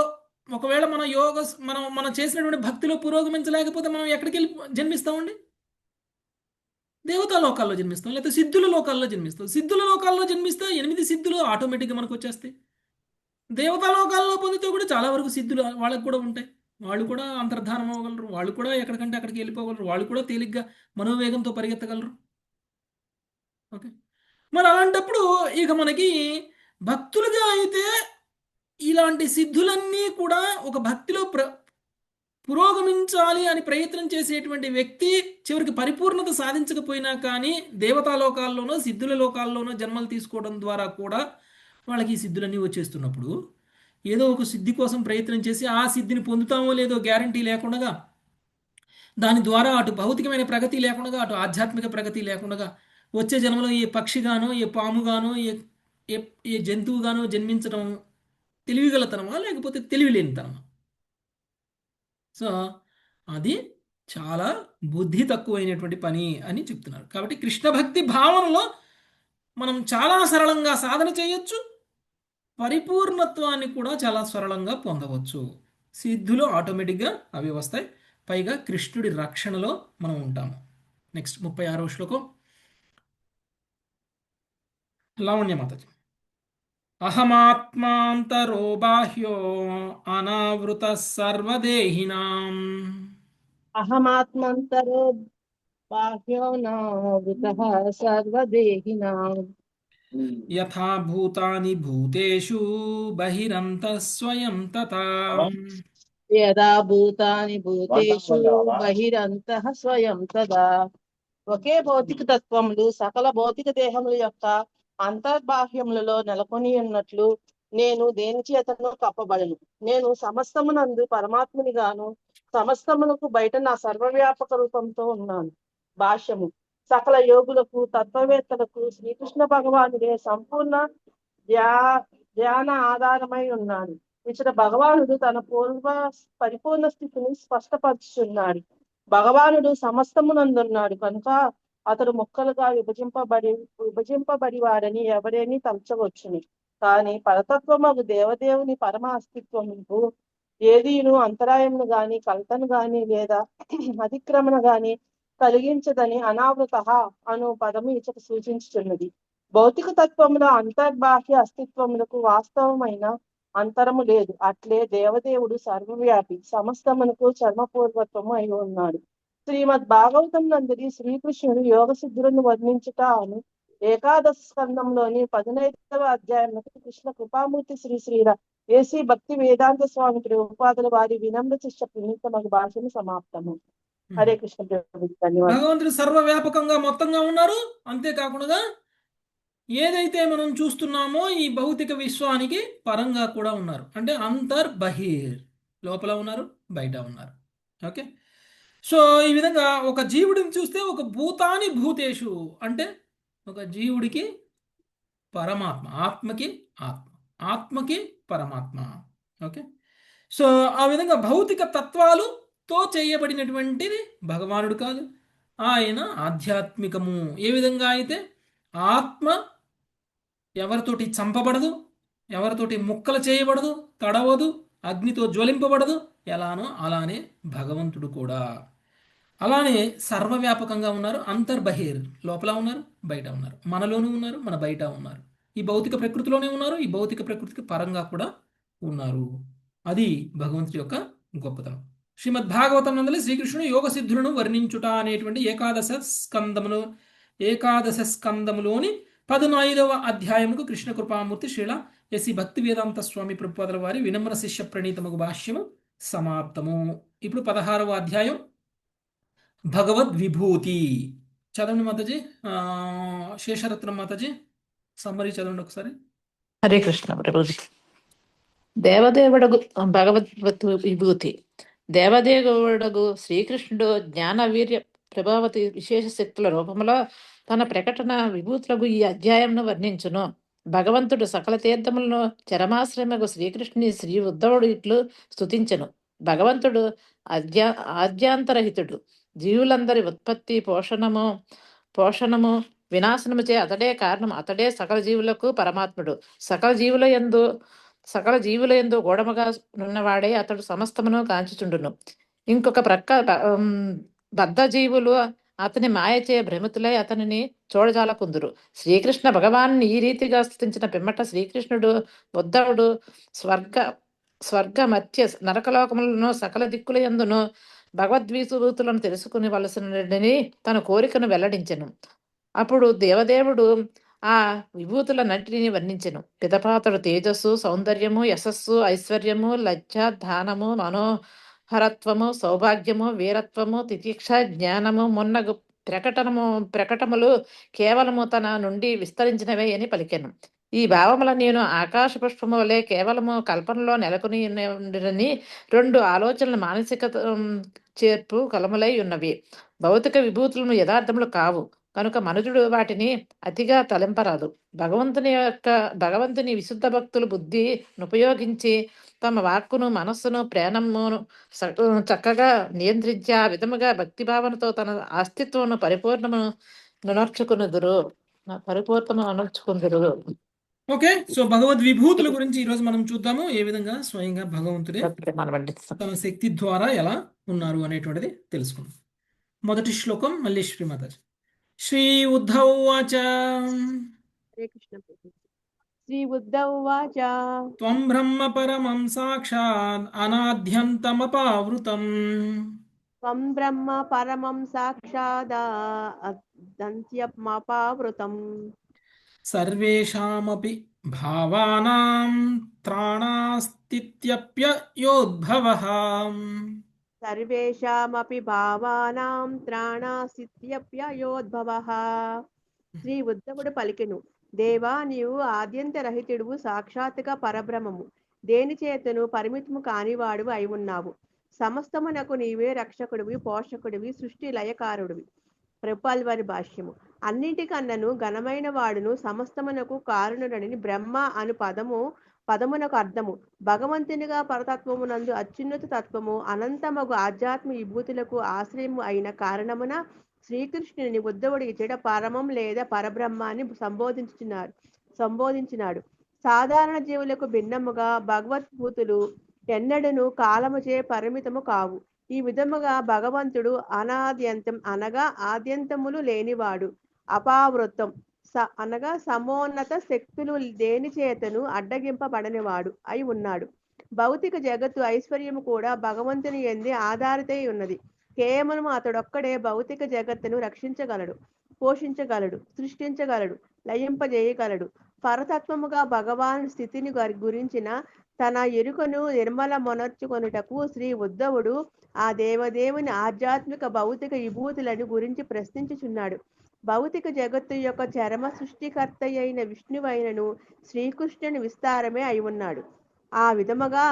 ఒకవేళ మనం చేసినటువంటి భక్తిలో పురోగమించలేకపోతే మనం ఎక్కడికి వెళ్ళి జన్మిస్తామండి? దేవతా లోకాల్లో జన్మిస్తాం, లేకపోతే సిద్ధుల లోకాల్లో జన్మిస్తాం. సిద్ధుల లోకాల్లో జన్మిస్తే 8 సిద్ధులు ఆటోమేటిక్గా మనకు వచ్చేస్తాయి. దేవతా లోకాల్లో పొందితే కూడా చాలా వరకు సిద్ధులు వాళ్ళకు కూడా ఉంటాయి. వాళ్ళు కూడా అంతర్ధానం అవ్వగలరు, వాళ్ళు కూడా ఎక్కడికంటే అక్కడికి వెళ్ళిపోగలరు, వాళ్ళు కూడా తేలిగ్గా మనోవేగంతో పరిగెత్తగలరు. ఓకే, మరి అలాంటప్పుడు ఇక మనకి భక్తులుగా అయితే ఇలాంటి సిద్ధులన్నీ కూడా ఒక భక్తిలో పురోగమించాలి అని ప్రయత్నం చేసేటువంటి వ్యక్తి చివరికి పరిపూర్ణత సాధించకపోయినా కానీ దేవతాలోకాల్లోనో సిద్ధుల లోకాల్లోనో జన్మలు తీసుకోవడం ద్వారా కూడా వాళ్ళకి ఈ సిద్ధులన్నీ వచ్చేస్తున్నప్పుడు ఏదో ఒక సిద్ధి కోసం ప్రయత్నం చేసి ఆ సిద్ధిని పొందుతామో లేదో గ్యారంటీ లేకుండా, దాని ద్వారా అటు భౌతికమైన ప్రగతి లేకుండా అటు ఆధ్యాత్మిక ప్రగతి లేకుండా వచ్చే జన్మలో ఏ పక్షిగానో ఏ పాముగానో ఏ జంతువుగానో జన్మించడం తెలివిగలతనమా లేకపోతే తెలివిలేనితనమా? సో అది చాలా బుద్ధి తక్కువైనటువంటి పని అని చెప్తున్నారు. కాబట్టి కృష్ణ భక్తి భావనలో మనం చాలా సరళంగా సాధన చేయొచ్చు, పరిపూర్ణత్వాన్ని కూడా చాలా సరళంగా పొందవచ్చు. సిద్ధులు ఆటోమేటిక్గా అవి వస్తాయి, పైగా కృష్ణుడి రక్షణలో మనం ఉంటాము. నెక్స్ట్ 36వ శ్లోకం. లావణ్యమాతజీ. అహమాత్మాంతరో బాహ్యో అనావృత సర్వదేహినాం. అహమాత్మంతరో బాహ్యో నావృతః సర్వదేహినాం. యథా భూతాని భూతేషు బహిరంతః స్వయం తథా. యదా భూతాని భూతేషు బహిరంతః స్వయం తదా. ఒకే భౌతిక తత్వములు సకల భౌతిక దేహముల యొక్క అంతర్బాహ్యములలో నెలకొని ఉన్నట్లు నేను దేని చేతను కప్పబడను. నేను సమస్తమునందు పరమాత్ముని గాను సమస్తమునకు బయట నా సర్వవ్యాపక రూపంతో ఉన్నాను. భాష్యము. సకల యోగులకు తత్వవేత్తలకు శ్రీకృష్ణ భగవానుడే సంపూర్ణ ధ్యాన ఆధారమై ఉన్నాడు. ఇతర భగవానుడు తన పరిపూర్ణ స్థితిని స్పష్టపరుచున్నాడు. భగవానుడు సమస్తమునందున్నాడు కనుక అతడు ముక్కలుగా విభజింపబడి వాడని ఎవరేని తలచవచ్చును. కానీ పరతత్వమగు దేవదేవుని పరమ అస్తిత్వముకు ఏదీను అంతరాయమును గాని కల్తను గాని లేదా అతిక్రమణ గాని కలిగించదని అనావృత అను పదము ఇచ్చట సూచించుతున్నది. భౌతిక తత్వముల అంతర్బాహ్య అస్తిత్వములకు వాస్తవమైన అంతరము లేదు. అట్లే దేవదేవుడు సర్వవ్యాపి సమస్తమునకు చర్మపూర్వత్వము అయి ఉన్నాడు. శ్రీమద్ భాగవతం నందరి శ్రీకృష్ణుడు యోగ సిద్ధులను వర్ణించుట అని ఏకాదశ స్కందంలోని 15వ అధ్యాయంలో కృష్ణ కృపామూర్తి శ్రీల ఏసీ భక్తి వేదాంత స్వామి ప్రభుపాదుల వారి వినమ్ర శిష్య పునీతమగు భాషను సమాప్తము. హరే కృష్ణ ప్రభు. ధన్యవాదాలు. భగవంతుడు సర్వవ్యాపకంగా మొత్తంగా ఉన్నారు. అంతేకాకుండా ఏదైతే మనం చూస్తున్నామో ఈ భౌతిక విశ్వానికి పరంగా కూడా ఉన్నారు. అంటే అంతర్బహిర్, లోపల ఉన్నారు, బయట ఉన్నారు. ఓకే, సో ఈ విధంగా ఒక జీవుడిని చూస్తే ఒక భూతాని భూతేషు అంటే ఒక జీవుడికి పరమాత్మ, ఆత్మకి ఆత్మ, ఆత్మకి పరమాత్మ. ఓకే, సో ఆ విధంగా భౌతిక తత్వాలుతో చేయబడినటువంటిది భగవానుడు కాదు, ఆయన ఆధ్యాత్మికము. ఏ విధంగా అయితే ఆత్మ ఎవరితోటి చంపబడదు, ఎవరితోటి ముక్కలు చేయబడదు, తడవదు, అగ్నితో జ్వలింపబడదు, ఎలానో అలానే భగవంతుడు కూడా అలానే సర్వవ్యాపకంగా ఉన్నారు. అంతర్బహిర్, లోపల ఉన్నారు, బయట ఉన్నారు. మనలోనూ ఉన్నారు, మన బయట ఉన్నారు. ఈ భౌతిక ప్రకృతిలోనే ఉన్నారు, ఈ భౌతిక ప్రకృతికి పరంగా కూడా ఉన్నారు. అది భగవంతుడి యొక్క గొప్పతనం. శ్రీమద్ భాగవతం నందలి శ్రీకృష్ణుడు యోగ సిద్ధులను వర్ణించుట అనేటువంటి ఏకాదశ స్కందములోని 15వ అధ్యాయముకు కృష్ణ కృపామూర్తి శ్రీల ఎసి భక్తి వేదాంత స్వామి ప్రభుపాదుల వారి వినమ్ర శిష్య ప్రణీతముగు భాష్యము సమాప్తము. ఇప్పుడు 16వ అధ్యాయం భగవద్ విభూతి. చదవండి మాతాజీ. శేషరత్నం మాతాజీ సమ్మరీ చదవండి ఒకసారి. హరే కృష్ణ ప్రభుజీ. దేవదేవుడగు భగవద్ విభూతి. దేవదేవుడగు శ్రీకృష్ణుడు జ్ఞాన వీర్య ప్రభావతి విశేష శక్తుల రూపంలో తన ప్రకటన విభూతులకు ఈ అధ్యాయంను వర్ణించును. భగవంతుడు సకల తీర్థములను చరమాశ్రమకు శ్రీకృష్ణుని శ్రీ ఉద్ధవుడు ఇట్లు స్తుతించెను. భగవంతుడు ఆద్యాంతరహితుడు. జీవులందరి ఉత్పత్తి పోషణము వినాశనముచే అతడే కారణం. అతడే సకల జీవులకు పరమాత్ముడు. సకల జీవుల యందు గూఢముగా నున్నవాడే అతడు సమస్తమును కాంచుచుండును. ఇంకొక ప్రక్క బద్ధ జీవులు అతని మాయచే భ్రమితులై అతనిని చూడజాలకుందురు. శ్రీకృష్ణ భగవాన్ని ఈ రీతిగా స్తుతించిన పిమ్మట శ్రీకృష్ణుడు ఉద్ధవుడు స్వర్గ మధ్య నరకలోకములను సకల దిక్కుల యందును భగవద్విభూతులను తెలుసుకుని వలసినని తన కోరికను వెల్లడించెను. అప్పుడు దేవదేవుడు ఆ విభూతులన్నింటినీ వర్ణించెను. పిదపాతడు తేజస్సు, సౌందర్యము, యశస్సు, ఐశ్వర్యము, లజ్జ, దానము, మనోహరత్వము, సౌభాగ్యము, వీరత్వము, తితిక్ష, జ్ఞానము మొన్నగు ప్రకటములు కేవలము తన నుండి విస్తరించినవే అని పలికెను. ఈ భావముల నేను ఆకాశ పుష్పము వలె కేవలము కల్పనలో నెలకొని ఉండినని 2 ఆలోచనలు మానసిక చేర్పు కలములై ఉన్నవి. భౌతిక విభూతులను యథార్థములు కావు కనుక మనుజుడు వాటిని అతిగా తలంపరాదు. భగవంతుని విశుద్ధ భక్తులు బుద్ధిని ఉపయోగించి తమ వాక్కును, మనస్సును, ప్రేమను చక్కగా నియంత్రించి ఆ విధముగా భక్తిభావనతో తన అస్తిత్వమును పరిపూర్ణము అనర్చుకుందురు. ఓకే, సో భగవద్ విభూతుల గురించి ఈరోజు మనం చూద్దాము. ఏ విధంగా స్వయంగా భగవంతుడే తన శక్తి ద్వారా ఎలా ఉన్నారు అనేటువంటిది తెలుసుకుందాం. మొదటి శ్లోకం మళ్ళీ శ్రీమాతాజీ. శ్రీ ఉద్ధవ్ వాచ. హరే కృష్ణ. శ్రీ ఉద్ధవ్ వాచ. త్వం బ్రహ్మ పరమం సాక్షాత్ అనాద్యంతమపావృతం. త్వం బ్రహ్మ పరమం సాక్షాద్ అనాద్యంతమపావృతం. సర్వేషామపి భావానాం త్రాణాస్థిత్యప్యయోద్భవః. సర్వేషామపి భావానాం త్రాణాస్థిత్యప్యయోద్భవః. శ్రీ ఉద్ధవుడు పలికెను, దేవా, నీవు ఆద్యంతరహితుడువు, సాక్షాత్తుగా పరబ్రహ్మము, దేని చేతను పరిమితము కానివాడు అయి ఉన్నావు. సమస్తమునకు నీవే రక్షకుడివి, పోషకుడివి, సృష్టి లయకారుడివి. ప్రభుపాల్వారి భాష్యము. అన్నింటికన్నను ఘనమైన వాడును సమస్తమునకు కారణుడని బ్రహ్మ అను పదము పదమునకు అర్థము భగవంతునిగా పరతత్వమునందు అత్యున్నత తత్వము అనంతమగు ఆధ్యాత్మ విభూతులకు ఆశ్రయము అయిన కారణమున శ్రీకృష్ణుని ఉద్ధవుడి ఇచ్చట పరమం లేదా పరబ్రహ్మాన్ని సంబోధించినాడు. సాధారణ జీవులకు భిన్నముగా భగవద్భూతులు ఎన్నడను కాలముచే పరిమితము కావు. ఈ విధముగా భగవంతుడు అనాద్యంతం అనగా ఆద్యంతములు లేనివాడు, అపావృతం అనగా సమోన్నత శక్తులు దేని చేతను అడ్డగింపబడనివాడు అయి ఉన్నాడు. భౌతిక జగత్తు ఐశ్వర్యము కూడా భగవంతుని యందే ఆధారితై ఉన్నది. కేవలం అతడొక్కడే భౌతిక జగత్తును రక్షించగలడు, పోషించగలడు, సృష్టించగలడు, లయింపజేయగలడు. పరతత్వముగా భగవాన్ స్థితిని గురించిన తన ఎరుకను నిర్మలమొనర్చుకొనుటకు శ్రీ ఉద్ధవుడు ఆ దేవదేవుని ఆధ్యాత్మిక భౌతిక విభూతులను గురించి ప్రశ్నించుచున్నాడు. భౌతిక జగత్తు యొక్క చరమ సృష్టికర్త అయిన విష్ణువైనను శ్రీకృష్ణుని విస్తారమే అయి ఉన్నాడు. ఆ విధముగా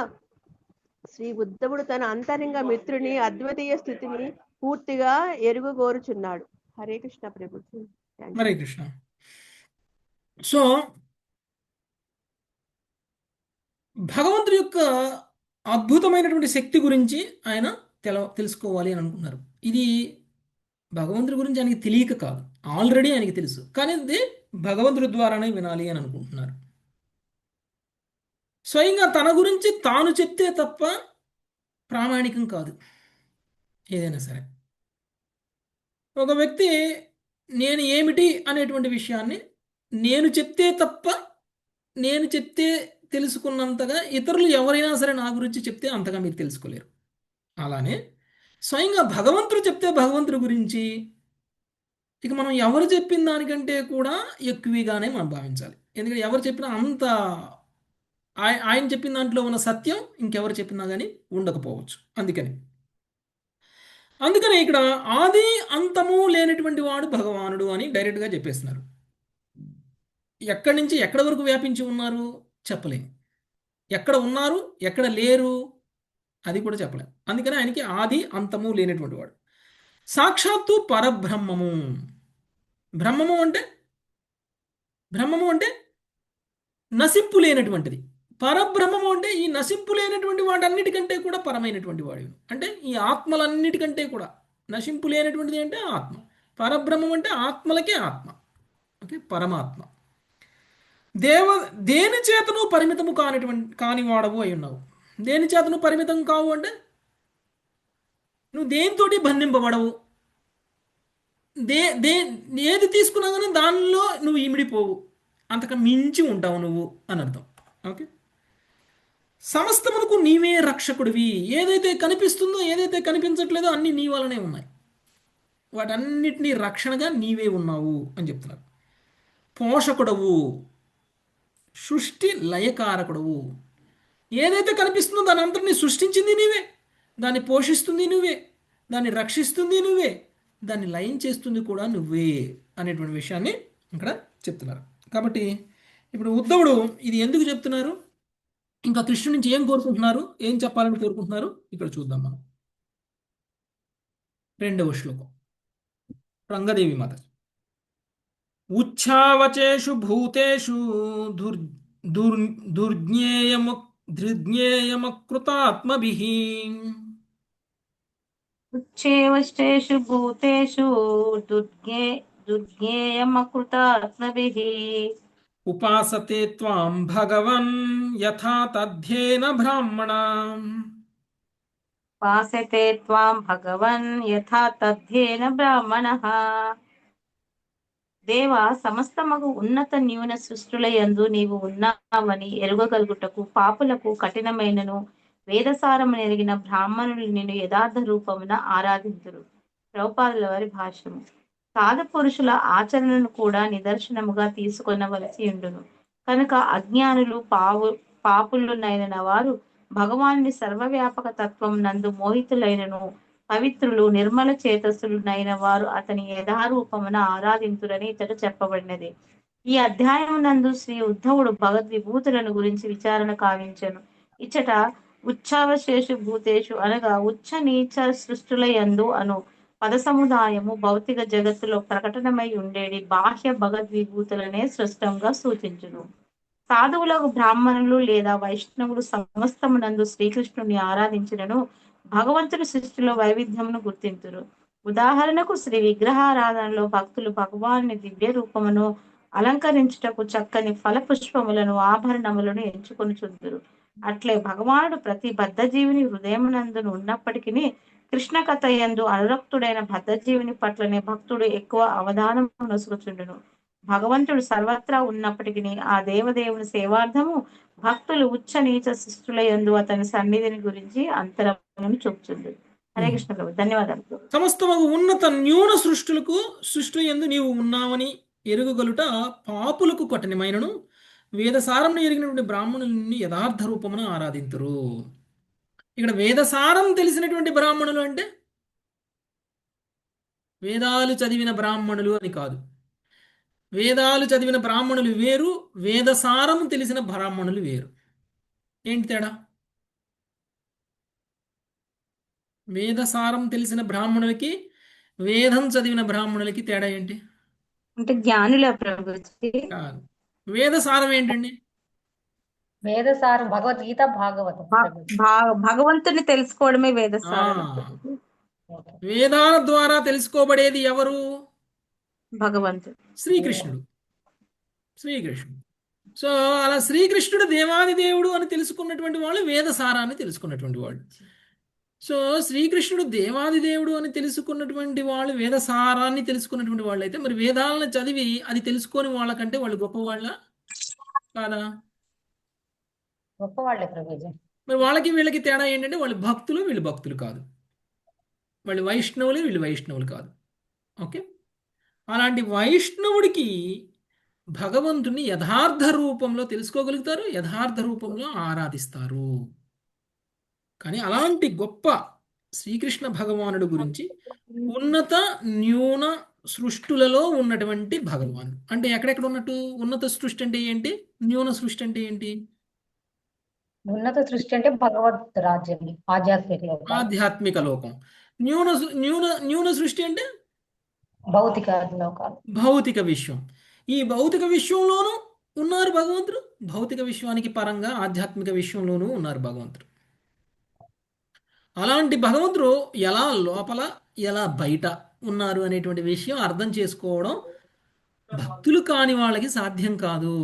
శ్రీ ఉద్ధవుడు తన అంతరంగ మిత్రుని అద్వితీయ స్థితిని పూర్తిగా ఎరుగుగోరుచున్నాడు. హరే కృష్ణ ప్రభు. హరే కృష్ణ. సో భగవంతుడి యొక్క అద్భుతమైనటువంటి శక్తి గురించి ఆయన తెలుసుకోవాలి అని అనుకున్నారు. ఇది భగవంతుడి గురించి ఆయనకి తెలియక కాదు, ఆల్రెడీ ఆయనకి తెలుసు, కానీ ఇది భగవంతుడి ద్వారానే వినాలి అని అనుకుంటున్నారు. స్వయంగా తన గురించి తాను చెప్తే తప్ప ప్రామాణికం కాదు ఏదైనా సరే. ఒక వ్యక్తి నేను ఏమిటి అనేటువంటి విషయాన్ని నేను చెప్తే తప్ప, నేను చెప్తే తెలుసుకున్నంతగా ఇతరులు ఎవరైనా సరే నా గురించి చెప్తే అంతగా మీరు తెలుసుకోలేరు. అలానే స్వయంగా భగవంతుడు చెప్తే భగవంతుడి గురించి ఇక మనం ఎవరు చెప్పిన దానికంటే కూడా ఎక్కువగానే మనం భావించాలి. ఎందుకంటే ఎవరు చెప్పినా అంత ఆయన చెప్పిన దాంట్లో ఉన్న సత్యం ఇంకెవరు చెప్పినా కానీ ఉండకపోవచ్చు. అందుకని ఇక్కడ ఆది అంతము లేనటువంటి వాడు భగవానుడు అని డైరెక్ట్గా చెప్పేస్తున్నారు. ఎక్కడి నుంచి ఎక్కడి వరకు వ్యాపించి ఉన్నారు చెప్పలేము, ఎక్కడ ఉన్నారు ఎక్కడ లేరు అది కూడా చెప్పలేము. అందుకని ఆయనకి ఆది అంతము లేనటువంటి వాడు. సాక్షాత్తు పరబ్రహ్మము. బ్రహ్మము అంటే నశింపు లేనటువంటిది. పరబ్రహ్మము అంటే ఈ నశింపు లేనటువంటి వాటన్నిటికంటే కూడా పరమైనటువంటి వాడు. అంటే ఈ ఆత్మలన్నిటికంటే కూడా నశింపు లేనటువంటిది అంటే ఆత్మ. పరబ్రహ్మం అంటే ఆత్మలకే ఆత్మ. ఓకే, పరమాత్మ. దేని చేతను పరిమితము కాని వాడవు అయి ఉన్నావు. దేని చేతను పరిమితం కావు అంటే నువ్వు దేనితోటి బంధింపబడవు. ఏది తీసుకున్నా కానీ దానిలో నువ్వు ఇమిడిపోవు, అంతకు మించి ఉంటావు నువ్వు అని అర్థం. ఓకే, సమస్తమునకు నీవే రక్షకుడివి. ఏదైతే కనిపిస్తుందో ఏదైతే కనిపించట్లేదో అన్నీ నీ వలనే ఉన్నాయి, వాటన్నిటినీ రక్షణగా నీవే ఉన్నావు అని చెప్తున్నారు. పోషకుడవు, సృష్టి లయకారకుడవు. ఏదైతే కనిపిస్తుందో దాని అంతటిని సృష్టించింది నీవే, దాన్ని పోషిస్తుంది నువ్వే, దాన్ని రక్షిస్తుంది నువ్వే, దాన్ని లయం చేస్తుంది కూడా నువ్వే అనేటువంటి విషయాన్ని ఇక్కడ చెప్తున్నారు. కాబట్టి ఇప్పుడు ఉద్ధవుడు ఇది ఎందుకు చెప్తున్నారు, ఇంకా కృష్ణుడి నుంచి ఏం కోరుకుంటున్నారు, ఏం చెప్పాలని కోరుకుంటున్నారు ఇక్కడ చూద్దాం మనం. 2వ శ్లోకం రంగదేవి మాత. ఉచ్ఛావచేషు భూతేషు ధృజ్ఞేయమకృతాత్మభిః. ఉచ్ఛేవచేషు భూతేషు దుర్జ్ఞేయమకృతాత్మభిః. ఉపాసతే త్వాం భగవన్ యథా తథ్యేన బ్రాహ్మణా. ఉపాసతే త్వాం భగవన్ యథా తథ్యేన బ్రాహ్మణః. దేవ, సమస్తమగు ఉన్నత న్యూన సృష్టుల యందు నీవు ఉన్నావని ఎరుగగలుగుటకు పాపులకు కఠినమైనను వేదసారము నెరిగిన బ్రాహ్మణులు నిన్ను యథార్థ రూపమున ఆరాధింతురు. ప్రభుపాదుల వారి భాష్యము. సాధు పురుషుల ఆచరణను కూడా నిదర్శనముగా తీసుకొనవలసి ఉండును. కనుక అజ్ఞానులు పాపులునైన వారు భగవానుని సర్వవ్యాపక తత్వం నందు మోహితులైనను పవిత్రులు నిర్మల చేతస్సులునైన వారు అతని యథారూపమున ఆరాధింతురని ఇతడు చెప్పబడినది. ఈ అధ్యాయం నందు శ్రీ ఉద్ధవుడు భగవద్విభూతులను గురించి విచారణ కావించెను. ఇచ్చట ఉచ్ఛావశేషు భూతేషు అనగా ఉచ్చ నీచ సృష్టుల యందు అను పద సముదాయము భౌతిక జగత్తులో ప్రకటనమై ఉండేది బాహ్య భగవద్విభూతులనే స్పష్టంగా సూచించును. సాధువులకు బ్రాహ్మణులు లేదా వైష్ణవులు సమస్తమునందు శ్రీకృష్ణుని ఆరాధించినను భగవంతుని సృష్టిలో వైవిధ్యమును గుర్తింతురు. ఉదాహరణకు శ్రీ విగ్రహారాధనలో భక్తులు భగవానుని దివ్య రూపమును అలంకరించుటకు చక్కని ఫల పుష్పములను ఆభరణములను ఎంచుకొని చుందురు. అట్లే భగవానుడు ప్రతి బద్ధజీవిని హృదయమునందును ఉన్నప్పటికీ కృష్ణ కథ యందు అనురక్తుడైన బద్ధజీవిని పట్లనే భక్తుడు ఎక్కువ అవధానం నొసుగుచుండును. భగవంతుడు సర్వత్రా ఉన్నప్పటికీ ఆ దేవదేవుని సేవార్థము భక్తులు ఉచ్చ నీచ సృష్టుల యందు అతని సన్నిధిని గురించి అంతరమును చూపుచుండు. హరే కృష్ణ ప్రభు. ధన్యవాదాలు ప్రభు. సమస్తమగు ఉన్నత న్యూన సృష్టి యందు నీవు ఉన్నావని ఎరుగగలుట పాపులకు కఠినమైనను వేదసారమును ఎరిగినటువంటి బ్రాహ్మణులని యథార్థ రూపమున ఆరాధింతురు. ఇక్కడ వేదసారం తెలిసినటువంటి బ్రాహ్మణులు అంటే వేదాలు చదివిన బ్రాహ్మణులు అని కాదు. వేదాలు చదివిన బ్రాహ్మణులు వేరు, వేదసారం తెలిసిన బ్రాహ్మణులు వేరు. ఏంటి తేడా? వేదసారం తెలిసిన బ్రాహ్మణులకి వేదం చదివిన బ్రాహ్మణులకి తేడా ఏంటి? అంటే జ్ఞానుల ప్రభుజీ. కాదు. వేదసారం ఏంటండి? వేదసారం భగవద్గీత భాగవతం ప్రభుజీ. భగవంతుని తెలుసుకోవడమే ఆ, వేదసారం. వేదాల ద్వారా తెలుసుకోబడేది ఎవరు? భగవంతుడు. శ్రీకృష్ణుడు. శ్రీకృష్ణుడు. సో అలా శ్రీకృష్ణుడు దేవాది దేవుడు అని తెలుసుకున్నటువంటి వాళ్ళు వేదసారాన్ని తెలుసుకున్నటువంటి వాళ్ళు. సో శ్రీకృష్ణుడు దేవాది దేవుడు అని తెలుసుకున్నటువంటి వాళ్ళు వేదసారాన్ని తెలుసుకున్నటువంటి వాళ్ళు అయితే మరి వేదాలను చదివి అది తెలుసుకొని వాళ్ళకంటే వాళ్ళు గొప్పవాళ్ళ కాదా? గొప్పవాళ్ళే ప్రభుజీ. మరి వాళ్ళకి వీళ్ళకి తేడా ఏంటంటే వాళ్ళు భక్తులు, వీళ్ళు భక్తులు కాదు. వాళ్ళు వైష్ణవులు, వీళ్ళు వైష్ణవులు కాదు. ఓకే. అలాంటి వైష్ణవుడికి భగవంతుని యథార్థ రూపంలో తెలుసుకోగలుగుతారు, యథార్థ రూపంలో ఆరాధిస్తారు. కానీ అలాంటి గొప్ప శ్రీకృష్ణ భగవానుడు గురించి ఉన్నత న్యూన సృష్టులలో ఉన్నటువంటి భగవానుడు అంటే ఎక్కడెక్కడ ఉన్నట్టు? ఉన్నత సృష్టి అంటే ఏంటి? న్యూన సృష్టి అంటే ఏంటి? ఉన్నత సృష్టి అంటే భగవద్ రాజ్యం, ఆధ్యాత్మిక లోకం. ఆధ్యాత్మిక లోకం. న్యూన న్యూన న్యూన సృష్టి అంటే భౌతిక లోకాలు, భౌతిక విశ్వం. ఈ భౌతిక విశ్వంలోనూ ఉన్నారు భగవంతుడు, భౌతిక విశ్వానికి పరంగా ఆధ్యాత్మిక విశ్వంలోనూ ఉన్నారు భగవంతుడు. అలాంటి భగవంతుడు ఎలా లోపల ఎలా బయట ఉన్నారు అనేటువంటి విషయం అర్థం చేసుకోవడం భక్తులు కాని వాళ్ళకి సాధ్యం కాదు.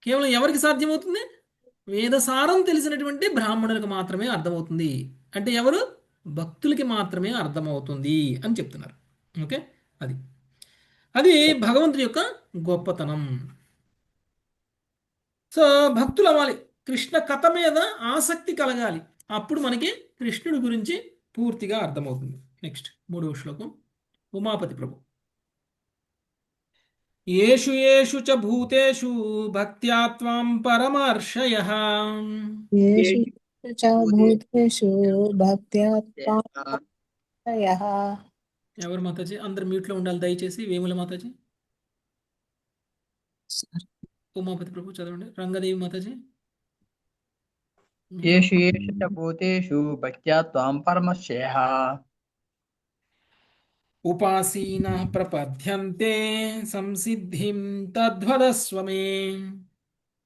కేవలం ఎవరికి సాధ్యమవుతుంది? వేదసారం తెలిసినటువంటి బ్రాహ్మణులకు మాత్రమే అర్థమవుతుంది. అంటే ఎవరు? భక్తులకి మాత్రమే అర్థమవుతుంది అని చెప్తున్నారు. ఓకే, అది భగవంతుడి యొక్క గొప్పతనం. సో భక్తులు అవ్వాలి, కృష్ణ కథ మీద ఆసక్తి కలగాలి. అప్పుడు మనకి కృష్ణుడి గురించి పూర్తిగా అర్థమవుతుంది. నెక్స్ట్ 3వ శ్లోకం. ఉమాపతి ప్రభు. యేషు యేషు చ భూతేషు భక్త్యా త్వాం పరమర్షయః. యేషు చ భూతేషు భక్త్యా త్వాం పరమర్షయః. ఎవరు మాతాజీ? అందరు మ్యూట్లో ఉండాలి దయచేసి. వేముల మాతాజీ. ఉమాపతి ప్రభు చదవండి. రంగదేవి మాతాజీ. యేషు యేషు చ భూతేషు భక్త్యా త్వాం పరమర్షయః. ఉపాసీనః ప్రపద్యంతే సంసిద్ధిం తద్వదస్వ మే.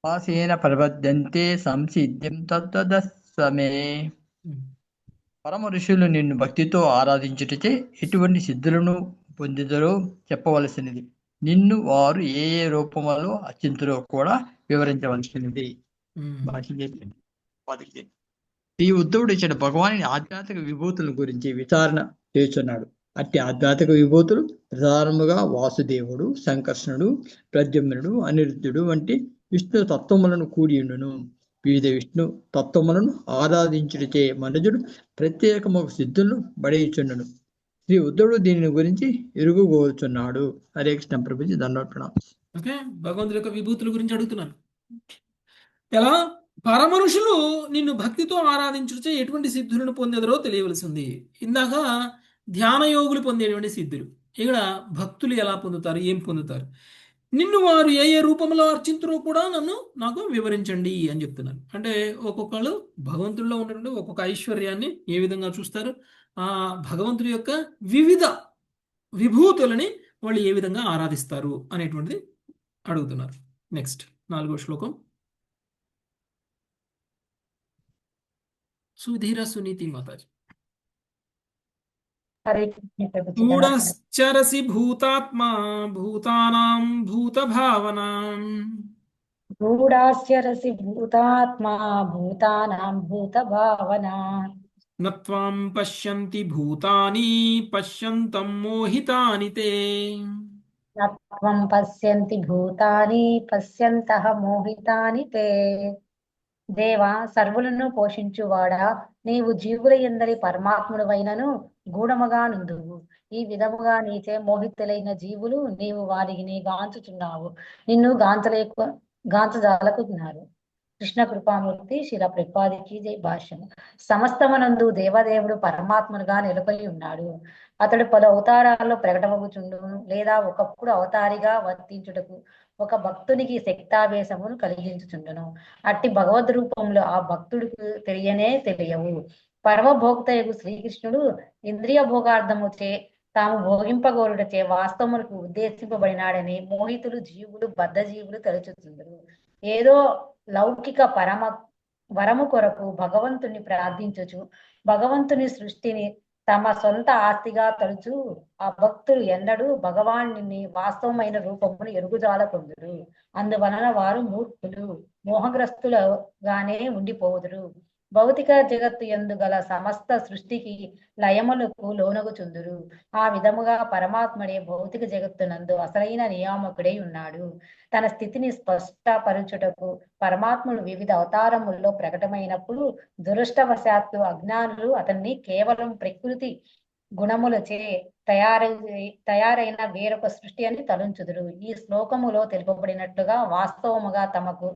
ఉపాసేన ప్రపద్యంతే సంసిద్ధిం తద్వదస్వ మే. పరమ ఋషులు నిన్ను భక్తితో ఆరాధించుటచే ఎటువంటి సిద్ధులను పొందిదరో చెప్పవలసినది. నిన్ను వారు ఏ ఏ రూపంలో అర్చింతురో కూడా వివరించవలసినది. ఈ ఉద్ధవుడు ఇచ్చిన భగవాని ఆధ్యాత్మిక విభూతుల గురించి విచారణ చేస్తున్నాడు. అట్టి ఆధ్యాత్మిక విభూతులు ప్రధానముగా వాసుదేవుడు, సంకర్షణుడు, ప్రద్యుమ్నుడు, అనిరుద్ధుడు వంటి విష్ణు తత్వములను కూడి ఉండును. వివిధ విష్ణు తత్వములను ఆరాధించుటచే మనుజుడు ప్రత్యేకము సిద్ధులను బడేయుచుండును. శ్రీ ఉద్ధవుడు దీని గురించి ఎరుగుకోచున్నాడు. హరే కృష్ణ ప్రభుజీ. దండోత్పణం. ఓకే, భగవంతుడి యొక్క విభూతుల గురించి అడుగుతున్నారు. ఎలా పరమనుషులు నిన్ను భక్తితో ఆరాధించుచే ఎటువంటి సిద్ధులను పొందేదరో తెలియవలసి ఉంది. ఇందాక ధ్యాన యోగులు పొందేటువంటి సిద్ధులు, ఇక్కడ భక్తులు ఎలా పొందుతారు, ఏం పొందుతారు? నిన్ను వారు ఏ ఏ రూపంలో అర్చింతురో కూడా నాకు వివరించండి అని చెప్తున్నారు. అంటే ఒక్కొక్కళ్ళు భగవంతుడిలో ఉన్నటువంటి ఒక్కొక్క ఐశ్వర్యాన్ని ఏ విధంగా చూస్తారు, ఆ భగవంతుడి యొక్క వివిధ విభూతులని వాళ్ళు ఏ విధంగా ఆరాధిస్తారు అనేటువంటిది అడుగుతున్నారు. నెక్స్ట్ 4వ శ్లోకం. సుధీర సునీతి మాతాజీ. హరే కృష్ణ ప్రభుజీ. గూఢశ్చరసి భూతాత్మా భూతానాం భూతభావనాం గూఢాస్యరసి భూతాత్మా భూతానాం భూత భావనా నత్వాం పశ్యంతి భూతాని పశ్యంతం మోహితాని తే. నత్వం పశ్యంతి భూతాని పశ్యంతః మోహితాని తే. దేవా, సర్వులను పోషించువాడా, నీవు జీవుల ఎందరి పరమాత్ముడవైనను గూఢముగా నుందువు. ఈ విధముగా నీచే మోహితులైన జీవులు నీవు వారిని గాంచుచున్నావు, నిన్ను గాంచజాలకున్నారు. కృష్ణ కృపామూర్తి శిల ప్రపాదికి జై. భాష్యము. సమస్తమనందు దేవదేవుడు పరమాత్మనుగా నిలబడి ఉన్నాడు. అతడు పలు అవతారాల్లో ప్రకటమగుచుండును, లేదా ఒకప్పుడు అవతారిగా వర్తించుటకు ఒక భక్తునికి శక్తావేశమును కలిగించుచుండును. అట్టి భగవద్ రూపంలో ఆ భక్తుడికి తెలియవు. పరమభోక్తయగు శ్రీకృష్ణుడు ఇంద్రియ భోగార్థముచే తాము భోగింపగోరుటచే వాస్తవములకు ఉద్దేశింపబడినాడని మోహితులు జీవులు బద్ధజీవులు తలుచుతుందరు. ఏదో లౌకిక వరము కొరకు భగవంతుని ప్రార్థించుచు భగవంతుని సృష్టిని తమ సొంత ఆస్తిగా తలుచు ఆ భక్తులు ఎన్నడూ భగవానుని వాస్తవమైన రూపమును ఎరుగుజాల పొందురు. అందువలన వారు మూర్ఖులు, మోహగ్రస్తులుగానే ఉండిపోదురు. భౌతిక జగత్తు యందు గల సమస్త సృష్టికి లయములకు లోనగుచుందురు. ఆ విధముగా పరమాత్ముడే భౌతిక జగత్తునందు అసలైన నియామకుడై ఉన్నాడు. తన స్థితిని స్పష్టపరచుటకు పరమాత్ముడు వివిధ అవతారముల్లో ప్రకటమైనప్పుడు దురదృష్టవశాత్తు అజ్ఞానులు అతన్ని కేవలం ప్రకృతి గుణములచే తయారైన వేరొక సృష్టి అని తలంచుదురు. ఈ శ్లోకములో తెలుపబడినట్లుగా వాస్తవముగా తమకు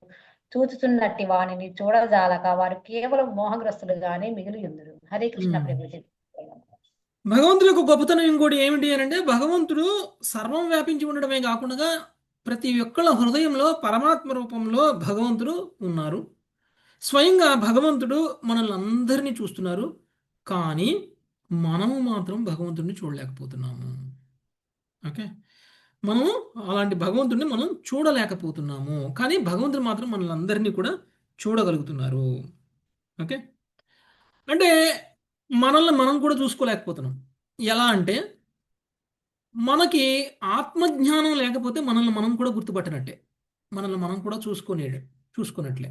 చూచుచున్నట్టి వానిని చూడజాలక వారు కేవలం మోహగ్రస్తులుగానే మిగిలి ఉందరు. హరే కృష్ణ ప్రభుజీ. భగవంతుడి యొక్క గొప్పతనం ఇంకోటి ఏమిటి అని అంటే, భగవంతుడు సర్వం వ్యాపించి ఉండడమే కాకుండా ప్రతి ఒక్కళ్ళ హృదయంలో పరమాత్మ రూపంలో భగవంతుడు ఉన్నారు. స్వయంగా భగవంతుడు మనల్ని అందరినీ చూస్తున్నారు. కానీ మనము మాత్రం భగవంతుడిని చూడలేకపోతున్నాము. ఓకే, మనము అలాంటి భగవంతుడిని మనం చూడలేకపోతున్నాము. కానీ భగవంతుడు మాత్రం మనల్ని అందరినీ కూడా చూడగలుగుతున్నారు. ఓకే, అంటే మనల్ని మనం కూడా చూసుకోలేకపోతున్నాం. ఎలా అంటే, మనకి ఆత్మజ్ఞానం లేకపోతే మనల్ని మనం కూడా గుర్తుపట్టినట్టే, మనల్ని మనం కూడా చూసుకున్నట్లే.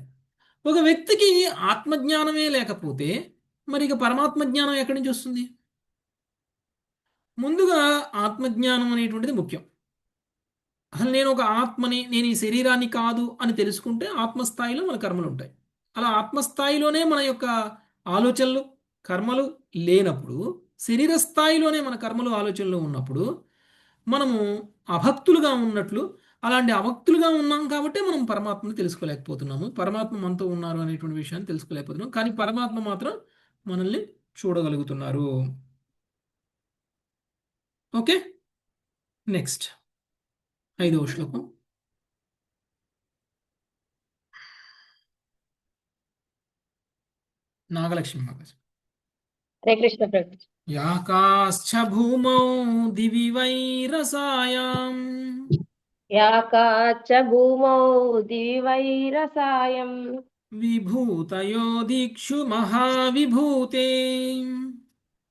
ఒక వ్యక్తికి ఆత్మజ్ఞానమే లేకపోతే మరి ఇక పరమాత్మ జ్ఞానం ఎక్కడి నుంచి వస్తుంది? ముందుగా ఆత్మజ్ఞానం అనేటువంటిది ముఖ్యం. అసలు నేను ఒక ఆత్మని, నేను ఈ శరీరాన్ని కాదు అని తెలుసుకుంటే ఆత్మస్థాయిలో మన కర్మలు ఉంటాయి. అలా ఆత్మస్థాయిలోనే మన యొక్క ఆలోచనలు కర్మలు లేనప్పుడు, శరీర స్థాయిలోనే మన కర్మలు ఆలోచనలు ఉన్నప్పుడు మనము అభక్తులుగా ఉన్నట్లు. అలాంటి అభక్తులుగా ఉన్నాం కాబట్టి మనం పరమాత్మను తెలుసుకోలేకపోతున్నాము. పరమాత్మ మనతో ఉన్నారు అనేటువంటి విషయాన్ని తెలుసుకోలేకపోతున్నాం. కానీ పరమాత్మ మాత్రం మనల్ని చూడగలుగుతున్నారు. ఓకే, నెక్స్ట్ 5వ శ్లోకం. నాగలక్ష్మి మాతాజీ. హరే కృష్ణ ప్రభు. యాకాశ్చ భూమౌ దివి వైరసాయాం యాకాచ భూమౌ దివైరసాయం విభూతయో దిక్షు మహావిభూతే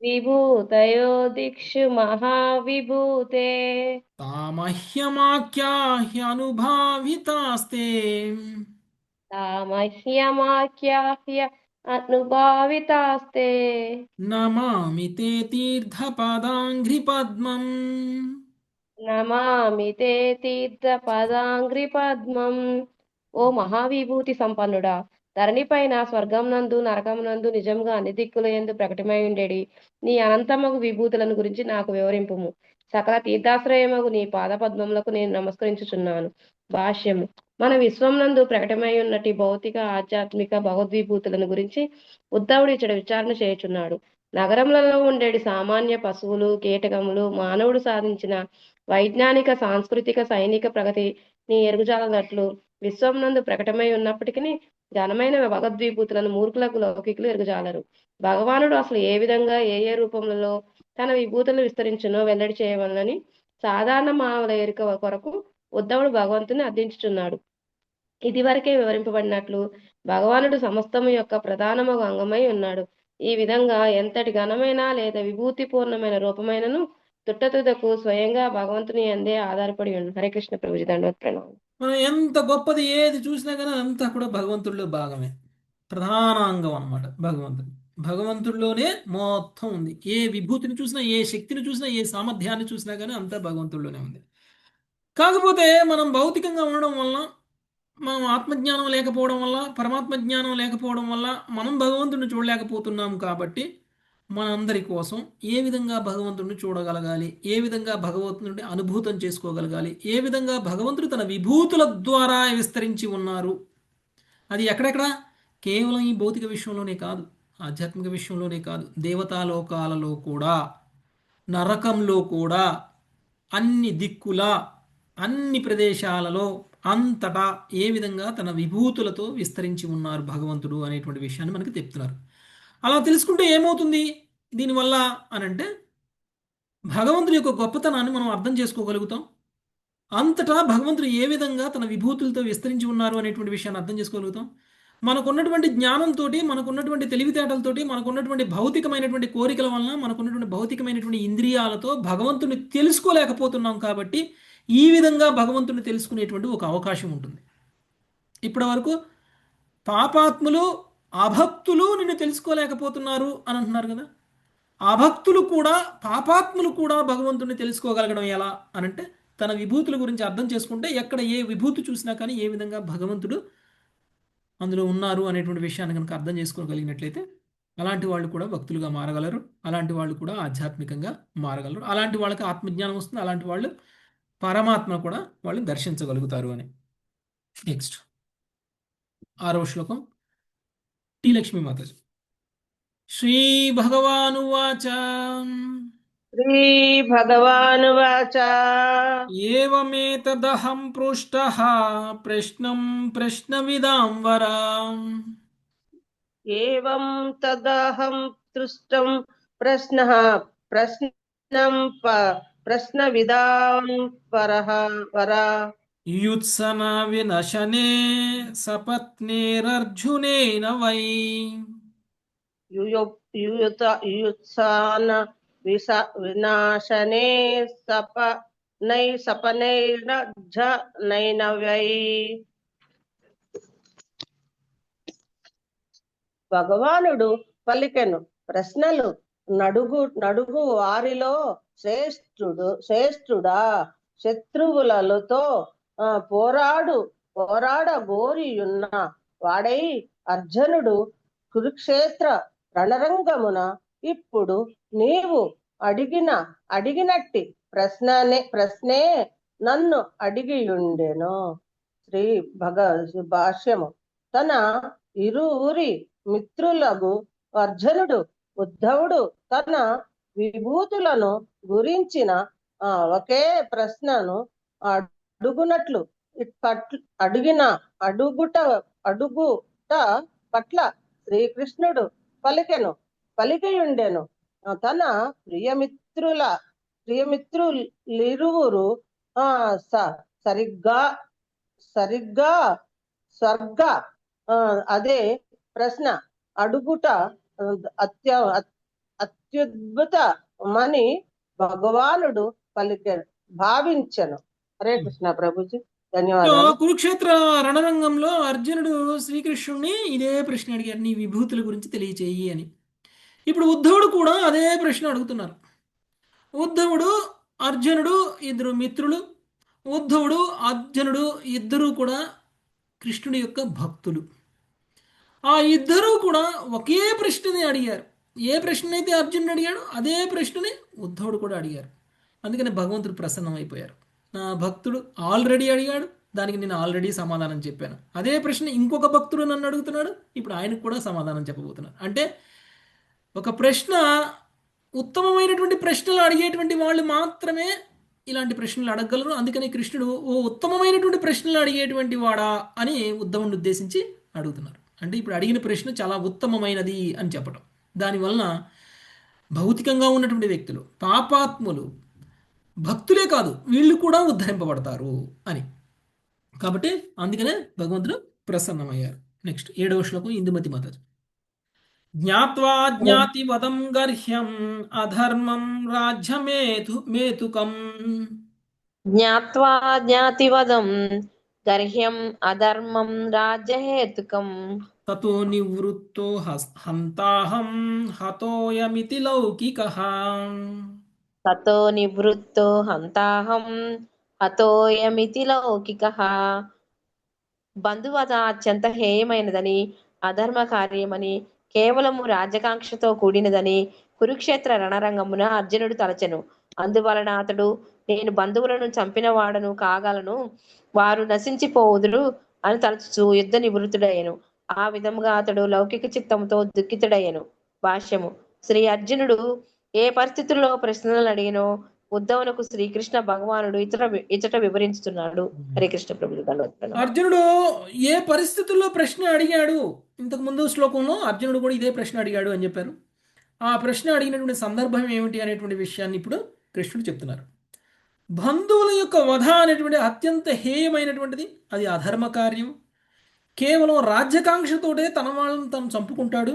విభూతయో దిక్షు మహావిభూతే తామహ్యమాఖ్యాహ్యనుభావితాస్తే తామహ్యమాఖ్యాహ్య అనుభావితాస్తే నమామి తే తీర్థపదాంఘ్రిపద్మం. నమామి తే తీర్థపదాంఘ్రి పద్మం. ఓ మహావిభూతి సంపన్నుడా, ధరణిపైన స్వర్గం నందు నరకం నందు నిజంగా అన్ని దిక్కుల యందు ప్రకటమై ఉండేడి నీ అనంతమగు విభూతులను గురించి నాకు వివరింపుము. సకల తీర్థాశ్రయమగు నీ పాదపద్మములకు నేను నమస్కరించుచున్నాను. భాష్యము. మన విశ్వం నందు ప్రకటమై ఉన్నటి భౌతిక ఆధ్యాత్మిక భగవద్విభూతులను గురించి ఉద్ధవుడు ఇచ్చట విచారణ చేయుచున్నాడు. నగరములలో ఉండేటి సామాన్య పశువులు కీటకములు మానవుడు సాధించిన వైజ్ఞానిక సాంస్కృతిక సైనిక ప్రగతి నీ ఎరుగుజాలనట్లు విశ్వం నందు ప్రకటమై ఉన్నప్పటికీ ఘనమైన భగవద్విభూతులను మూర్ఖులకు లౌకికులు ఎరుగుజాలరు. భగవానుడు అసలు ఏ విధంగా ఏ రూపములలో తన విభూతులను విస్తరించునో వెల్లడి చేయవలనని సాధారణ మానవుల ఎరుక కొరకు ఉద్ధవుడు భగవంతుని అర్థించుచున్నాడు. ఇదివరకే వివరింపబడినట్లు భగవానుడు సమస్తము యొక్క ప్రధానము అంగమై ఉన్నాడు. ఈ విధంగా ఎంతటి ఘనమైన లేదా విభూతిపూర్ణమైన రూపమైనను తుట్టతుదకు స్వయంగా భగవంతుని అందే ఆధారపడి ఉంది. హరే కృష్ణ ప్రభుజీ, దండవత్ ప్రణామం. మనం ఎంత గొప్పది ఏది చూసినా కానీ అంతా కూడా భగవంతుడిలో భాగమే, ప్రధానాంగం అన్నమాట భగవంతుడు. భగవంతుడిలోనే మొత్తం ఉంది. ఏ విభూతిని చూసినా, ఏ శక్తిని చూసినా, ఏ సామర్థ్యాన్ని చూసినా కానీ అంతా భగవంతుడిలోనే ఉంది. కాకపోతే మనం భౌతికంగా ఉండడం వల్ల, మనం ఆత్మజ్ఞానం లేకపోవడం వల్ల, పరమాత్మ జ్ఞానం లేకపోవడం వల్ల మనం భగవంతుడిని చూడలేకపోతున్నాం. కాబట్టి మనందరి కోసం ఏ విధంగా భగవంతుడిని చూడగలగాలి, ఏ విధంగా భగవంతుడిని అనుభూతం చేసుకోగలగాలి, ఏ విధంగా భగవంతుడు తన విభూతుల ద్వారా విస్తరించి ఉన్నారు, అది ఎక్కడెక్కడ కేవలం ఈ భౌతిక విషయంలోనే కాదు, ఆధ్యాత్మిక విషయంలోనే కాదు, దేవతాలోకాలలో కూడా, నరకంలో కూడా, అన్ని దిక్కుల అన్ని ప్రదేశాలలో అంతటా ఏ విధంగా తన విభూతులతో విస్తరించి ఉన్నారు భగవంతుడు అనేటువంటి విషయాన్ని మనకి చెప్తున్నారు. అలా తెలుసుకుంటే ఏమవుతుంది దీనివల్ల అనంటే, భగవంతుడి యొక్క గొప్పతనాన్ని మనం అర్థం చేసుకోగలుగుతాం. అంతటా భగవంతుడు ఏ విధంగా తన విభూతులతో విస్తరించి ఉన్నారు అనేటువంటి విషయాన్ని అర్థం చేసుకోగలుగుతాం. మనకున్నటువంటి జ్ఞానంతో, మనకున్నటువంటి తెలివితేటలతోటి, మనకున్నటువంటి భౌతికమైనటువంటి కోరికల వలన, మనకున్నటువంటి భౌతికమైనటువంటి ఇంద్రియాలతో భగవంతుని తెలుసుకోలేకపోతున్నాం. కాబట్టి ఈ విధంగా భగవంతుని తెలుసుకునేటువంటి ఒక అవకాశం ఉంటుంది. ఇప్పటి వరకు పాపాత్ములు, అభక్తులు నిన్ను తెలుసుకోలేకపోతున్నారు అని అంటున్నారు కదా. అభక్తులు కూడా, పాపాత్ములు కూడా భగవంతుని తెలుసుకోగలగడం ఎలా అనంటే, తన విభూతుల గురించి అర్థం చేసుకుంటే, ఎక్కడ ఏ విభూతి చూసినా కానీ ఏ విధంగా భగవంతుడు అందులో ఉన్నారు అనేటువంటి విషయాన్ని కనుక అర్థం చేసుకోగలిగినట్లయితే, అలాంటి వాళ్ళు కూడా భక్తులుగా మారగలరు, అలాంటి వాళ్ళు కూడా ఆధ్యాత్మికంగా మారగలరు, అలాంటి వాళ్ళకి ఆత్మజ్ఞానం వస్తుంది, అలాంటి వాళ్ళు పరమాత్మ కూడా వాళ్ళు దర్శించగలుగుతారు అని. నెక్స్ట్ 6వ శ్లోకం, టీ లక్ష్మీ మాతాజీ. శ్రీ భగవానువాచ శ్రీ భగవానువాచ ఏవమేతదహం పృష్టః ప్రశ్నం ప్రశ్నవిదాం వరా. ఏవం తదహం దృష్టం ప్రశ్నః ప్రశ్నం ప్రశ్నవిదాం వరా. యుత్సన వినశనే సపత్నేరర్జునేన వై. యుత్సాన వినాశనే సపనైర్జనైనవై. భగవానుడు పలికెను, ప్రశ్నలు నడుగు వారిలో శ్రేష్ఠుడా, శత్రువులతో పోరాడగోరియున్న వాడై అర్జునుడు కురుక్షేత్ర రణరంగమున ఇప్పుడు నీవు అడిగినట్టి ప్రశ్నే నన్ను అడిగియుండెను. శ్రీ భాష్యము. తన ఇరువురి మిత్రులకు అర్జునుడు, ఉద్ధవుడు తన విభూతులను గురించిన ఒకే ప్రశ్నను అడుగుట పట్ల శ్రీకృష్ణుడు పలికియుండెను. తన ప్రియమిత్రులిరువురు సరిగ్గా అదే ప్రశ్న అడుగుట అత్యద్భుతమని భగవానుడు భావించను. హరే కృష్ణ ప్రభుజీ, ధన్యవాదాలు. కురుక్షేత్ర రణరంగంలో అర్జునుడు శ్రీకృష్ణుడిని ఇదే ప్రశ్న అడిగారు, నీ విభూతుల గురించి తెలియచేయి అని. ఇప్పుడు ఉద్ధవుడు కూడా అదే ప్రశ్న అడుగుతున్నారు. ఉద్ధవుడు, అర్జునుడు ఇద్దరు మిత్రులు. ఉద్ధవుడు, అర్జునుడు ఇద్దరూ కూడా కృష్ణుడి యొక్క భక్తులు. ఆ ఇద్దరూ కూడా ఒకే ప్రశ్నని అడిగారు. ఏ ప్రశ్న అయితే అర్జునుడు అడిగాడు అదే ప్రశ్నని ఉద్ధవుడు కూడా అడిగారు. అందుకని భగవంతుడు ప్రసన్నమైపోయారు. నా భక్తుడు ఆల్రెడీ అడిగాడు, దానికి నేను ఆల్రెడీ సమాధానం చెప్పాను. అదే ప్రశ్న ఇంకొక భక్తుడు నన్ను అడుగుతున్నాడు, ఇప్పుడు ఆయనకు కూడా సమాధానం చెప్పబోతున్నాను. అంటే ఒక ప్రశ్న, ఉత్తమమైనటువంటి ప్రశ్నలు అడిగేటువంటి వాళ్ళు మాత్రమే ఇలాంటి ప్రశ్నలు అడగగలరు. అందుకని కృష్ణుడు ఓ ఉత్తమమైనటువంటి ప్రశ్నలు అడిగేటువంటి వాడా అని ఉద్ధవుని ఉద్దేశించి అడుగుతున్నారు. అంటే ఇప్పుడు అడిగిన ప్రశ్న చాలా ఉత్తమమైనది అని చెప్పడం. దానివలన భౌతికంగా ఉన్నటువంటి వ్యక్తులు, పాపాత్ములు, భక్తులే కాదు వీళ్ళు కూడా ఉద్ధరింపబడతారు అని. కాబట్టి అందుకనే భగవంతుడు ప్రసన్నమయ్యారు. నెక్స్ట్ 7వ శ్లోకం ఇందుమతి మాతాజీ. జ్ఞాత్వా జ్ఞాతివదం గర్హ్యం అధర్మం రాజ్యమేతుకం జ్ఞాత్వా జ్ఞాతివదం గర్హ్యం అధర్మం రాజ్యహేతుకం తతో నివృత్తో హంతాహం హతోయమితి లౌకికః. తతో నివృత్తో హంతాహం హతోయమితి లౌకికః. బంధువధ అత్యంత హేయమైనదని, అధర్మ కార్యమని, కేవలము రాజ్యకాంక్షతో కూడినదని కురుక్షేత్ర రణరంగమున అర్జునుడు తలచెను. అందువలన అతడు, నేను బంధువులను చంపిన వాడను కాగలను, వారు నశించిపోవుదురు అని తలచుచు యుద్ధ నివృత్తుడయ్యను. ఆ విధముగా అతడు లౌకిక చిత్తంతో దుఃఖితుడయ్యను. భాష్యము. శ్రీ అర్జునుడు ఏ పరిస్థితుల్లో ప్రశ్నలు అడిగినో ఉద్ధవునకు శ్రీకృష్ణ భగవానుడు ఇతట వివరించుతున్నాడు. హరే కృష్ణ ప్రభుజీ దండవత్ప్రణామం. అర్జునుడు ఏ పరిస్థితుల్లో ప్రశ్న అడిగాడు, ఇంతకు ముందు శ్లోకంలో అర్జునుడు కూడా ఇదే ప్రశ్న అడిగాడు అని చెప్పారు. ఆ ప్రశ్న అడిగినటువంటి సందర్భం ఏమిటి అనేటువంటి విషయాన్ని ఇప్పుడు కృష్ణుడు చెప్తున్నారు. బంధువుల యొక్క వధ అనేటువంటి అత్యంత హేయమైనటువంటిది, అది అధర్మ కార్యం. కేవలం రాజ్యకాంక్షతోటే తన వాళ్ళని తను చంపుకుంటాడు.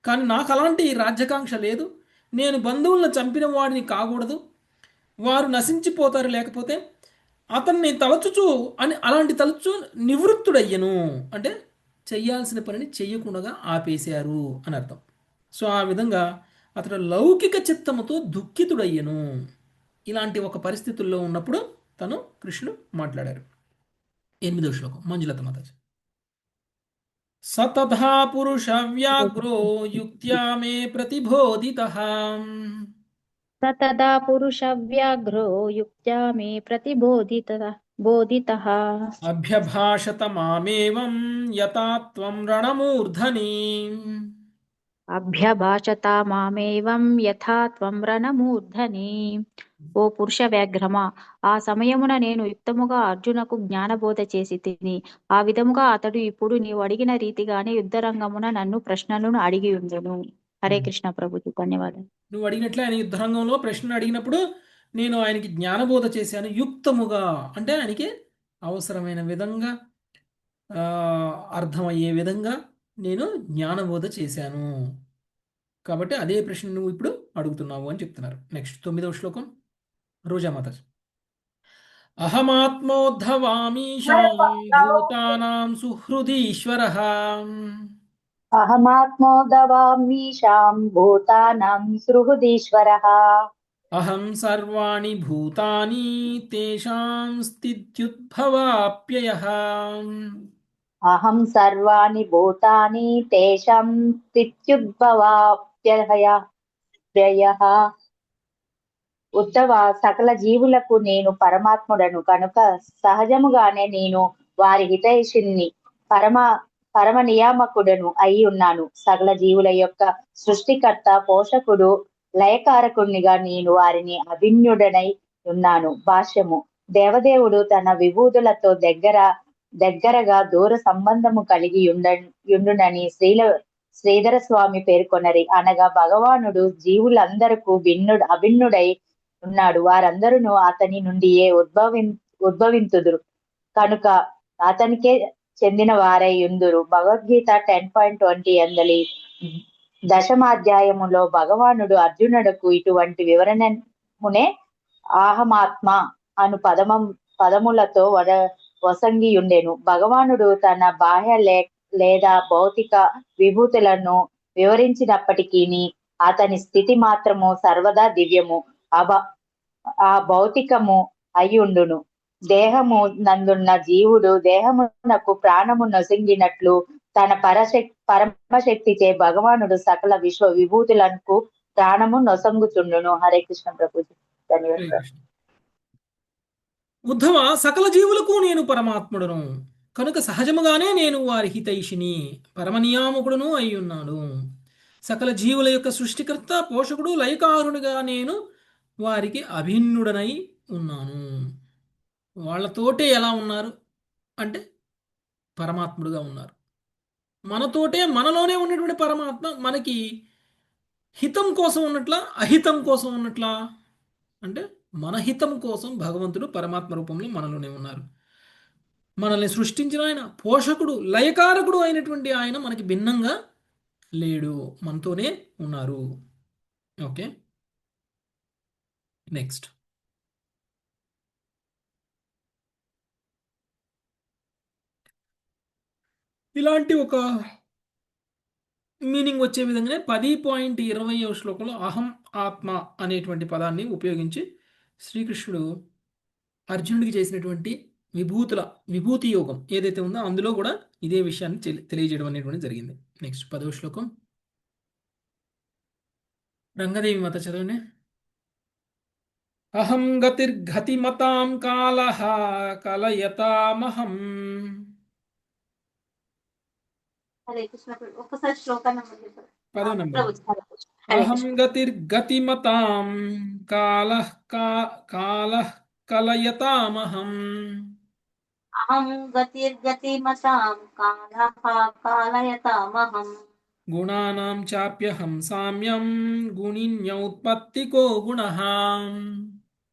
కానీ నాకు అలాంటి రాజ్యకాంక్ష లేదు, నేను బంధువులను చంపిన వాడిని కాకూడదు, వారు నశించిపోతారు, లేకపోతే అతన్ని తలచుచు అని అలాంటి తలచు నివృత్తుడయ్యను అంటే చెయ్యాల్సిన పనిని చెయ్యకుండా ఆపేశారు అని అర్థం. సో ఆ విధంగా అతడు లౌకిక చిత్తముతో దుఃఖితుడయ్యను. ఇలాంటి ఒక పరిస్థితుల్లో ఉన్నప్పుడు తను కృష్ణుడు మాట్లాడారు. 8వ శ్లోకం మంజులత మాతాజీ. సతథా పురుష వ్యాఘ్రో యుక్త్యా మే ప్రతిబోధితః. సతదా పురుష వ్యాఘ్రో యుక్త్యా మే ప్రతిబోధితః. అభ్యభాషత మామేవం యథా త్వం రణమూర్ధని. అభ్యభాషత మామేవం యథా త్వం రణమూర్ధని. ఓ పురుష వ్యాఘ్రమా, ఆ సమయమున నేను యుక్తముగా అర్జునకు జ్ఞానబోధ చేసి తిని, ఆ విధముగా అతడు ఇప్పుడు నీవు అడిగిన రీతిగానే యుద్ధరంగమున నన్ను ప్రశ్నలను అడిగి ఉండును. హరే కృష్ణ ప్రభుజీ ధన్యవాదాలు. నువ్వు అడిగినట్లే ఆయన యుద్ధరంగంలో ప్రశ్న అడిగినప్పుడు నేను ఆయనకి జ్ఞానబోధ చేశాను. యుక్తముగా అంటే ఆయనకి అవసరమైన విధంగా, అర్థమయ్యే విధంగా నేను జ్ఞానబోధ చేశాను. కాబట్టి అదే ప్రశ్న నువ్వు ఇప్పుడు అడుగుతున్నావు అని చెప్తున్నారు. నెక్స్ట్ 9వ శ్లోకం రోజా మాతాజీ. అహమాత్మోద్ధవామీశాం భూతానాం సుహృదీశ్వరః. అహమాత్మోదవామీశాం భూతానాం సుహృదీశ్వరః. అహం సర్వాణి భూతాని తేషాం స్థిత్యుద్భవాప్యయః. అహం సర్వాణి భూతాని తేషాం స్థిత్యుద్భవాప్యయః. ఉద్ధవ, సకల జీవులకు నేను పరమాత్ముడను కనుక సహజముగానే నేను వారి హితైషిని పరమ నియామకుడను అయి ఉన్నాను. సకల జీవుల యొక్క సృష్టికర్త, పోషకుడు, లయకారకునిగా నేను వారిని అభిన్యుడనై ఉన్నాను. భాష్యము. దేవదేవుడు తన విభూతులతో దగ్గరగా దూర సంబంధము కలిగి యుండునని శ్రీధర స్వామి పేర్కొనరి. అనగా భగవానుడు జీవులందరకు అభిన్నుడై ఉన్నాడు. వారందరూ అతని నుండియే ఉద్భవింతుదురు కనుక అతనికే చెందిన వారై యుందురు. భగవద్గీత 10.20 అందలి 10వ భగవానుడు అర్జునుడుకు ఇటువంటి వివరణమునే ఆహమాత్మ అను పదములతో వసంగి ఉండెను. భగవానుడు తన బాహ్య లేదా భౌతిక విభూతులను వివరించినప్పటికీ అతని స్థితి మాత్రము సర్వదా దివ్యము, ఆ భౌతికము అయ్యుండును. దేహము నందున్న జీవుడు దేహమునకు ప్రాణము నొసంగినట్లు తన పరమశక్తిచే భగవానుడు సకల విశ్వ విభూతులకు ప్రాణము నొసంగుచుండును. హరే కృష్ణ ప్రభుజీ ధన్యవాదాలు. ఉద్ధవ, సకల జీవులకు నేను పరమాత్ముడును కనుక సహజముగానే నేను వారి హితైషిని, పరమనియామకుడును అయి ఉన్నాడు. సకల జీవుల యొక్క సృష్టికర్త, పోషకుడు, లయకారునిగా నేను వారికి అభిన్నుడనై ఉన్నాను. వాళ్ళతోటే ఎలా ఉన్నారు అంటే పరమాత్ముడుగా ఉన్నారు. మనతోటే, మనలోనే ఉన్నటువంటి పరమాత్మ మనకి హితం కోసం ఉన్నట్లా, అహితం కోసం ఉన్నట్లా అంటే మన హితం కోసం భగవంతుడు పరమాత్మ రూపంలో మనలోనే ఉన్నారు. మనల్ని సృష్టించిన ఆయన పోషకుడు, లయకారకుడు అయినటువంటి ఆయన మనకి భిన్నంగా లేడు, మనతోనే ఉన్నారు. Okay, next. ఇలాంటి ఒక మీనింగ్ వచ్చే విధంగానే 10.20వ శ్లోకంలో అహం ఆత్మ అనేటువంటి పదాన్ని ఉపయోగించి శ్రీకృష్ణుడు అర్జునుడికి చేసినటువంటి విభూతి యోగం ఏదైతే ఉందో అందులో కూడా ఇదే విషయాన్ని తెలియజేయడం అనేటువంటి జరిగింది. నెక్స్ట్ 10వ శ్లోకం రంగదేవి మాత చదవండి. అహం గతిర్గతిమతాం కాలః కలయతామహం. హరే కృష్ణ ప్రభు. ఒక్కసారి శ్లోకాన్ని చెప్పండి. 10వ నంబర్. ప్రభు హరే కృష్ణ. హరే అహం కృష్ణ. గతిర్గతిమతాం కాలః కలయతామహం. అహం గతిర్గతిమతాం కాలః కాలయతామహం. గుణానాం చాప్యహం సామ్యం గుణిన్యౌత్పత్తికో గుణః.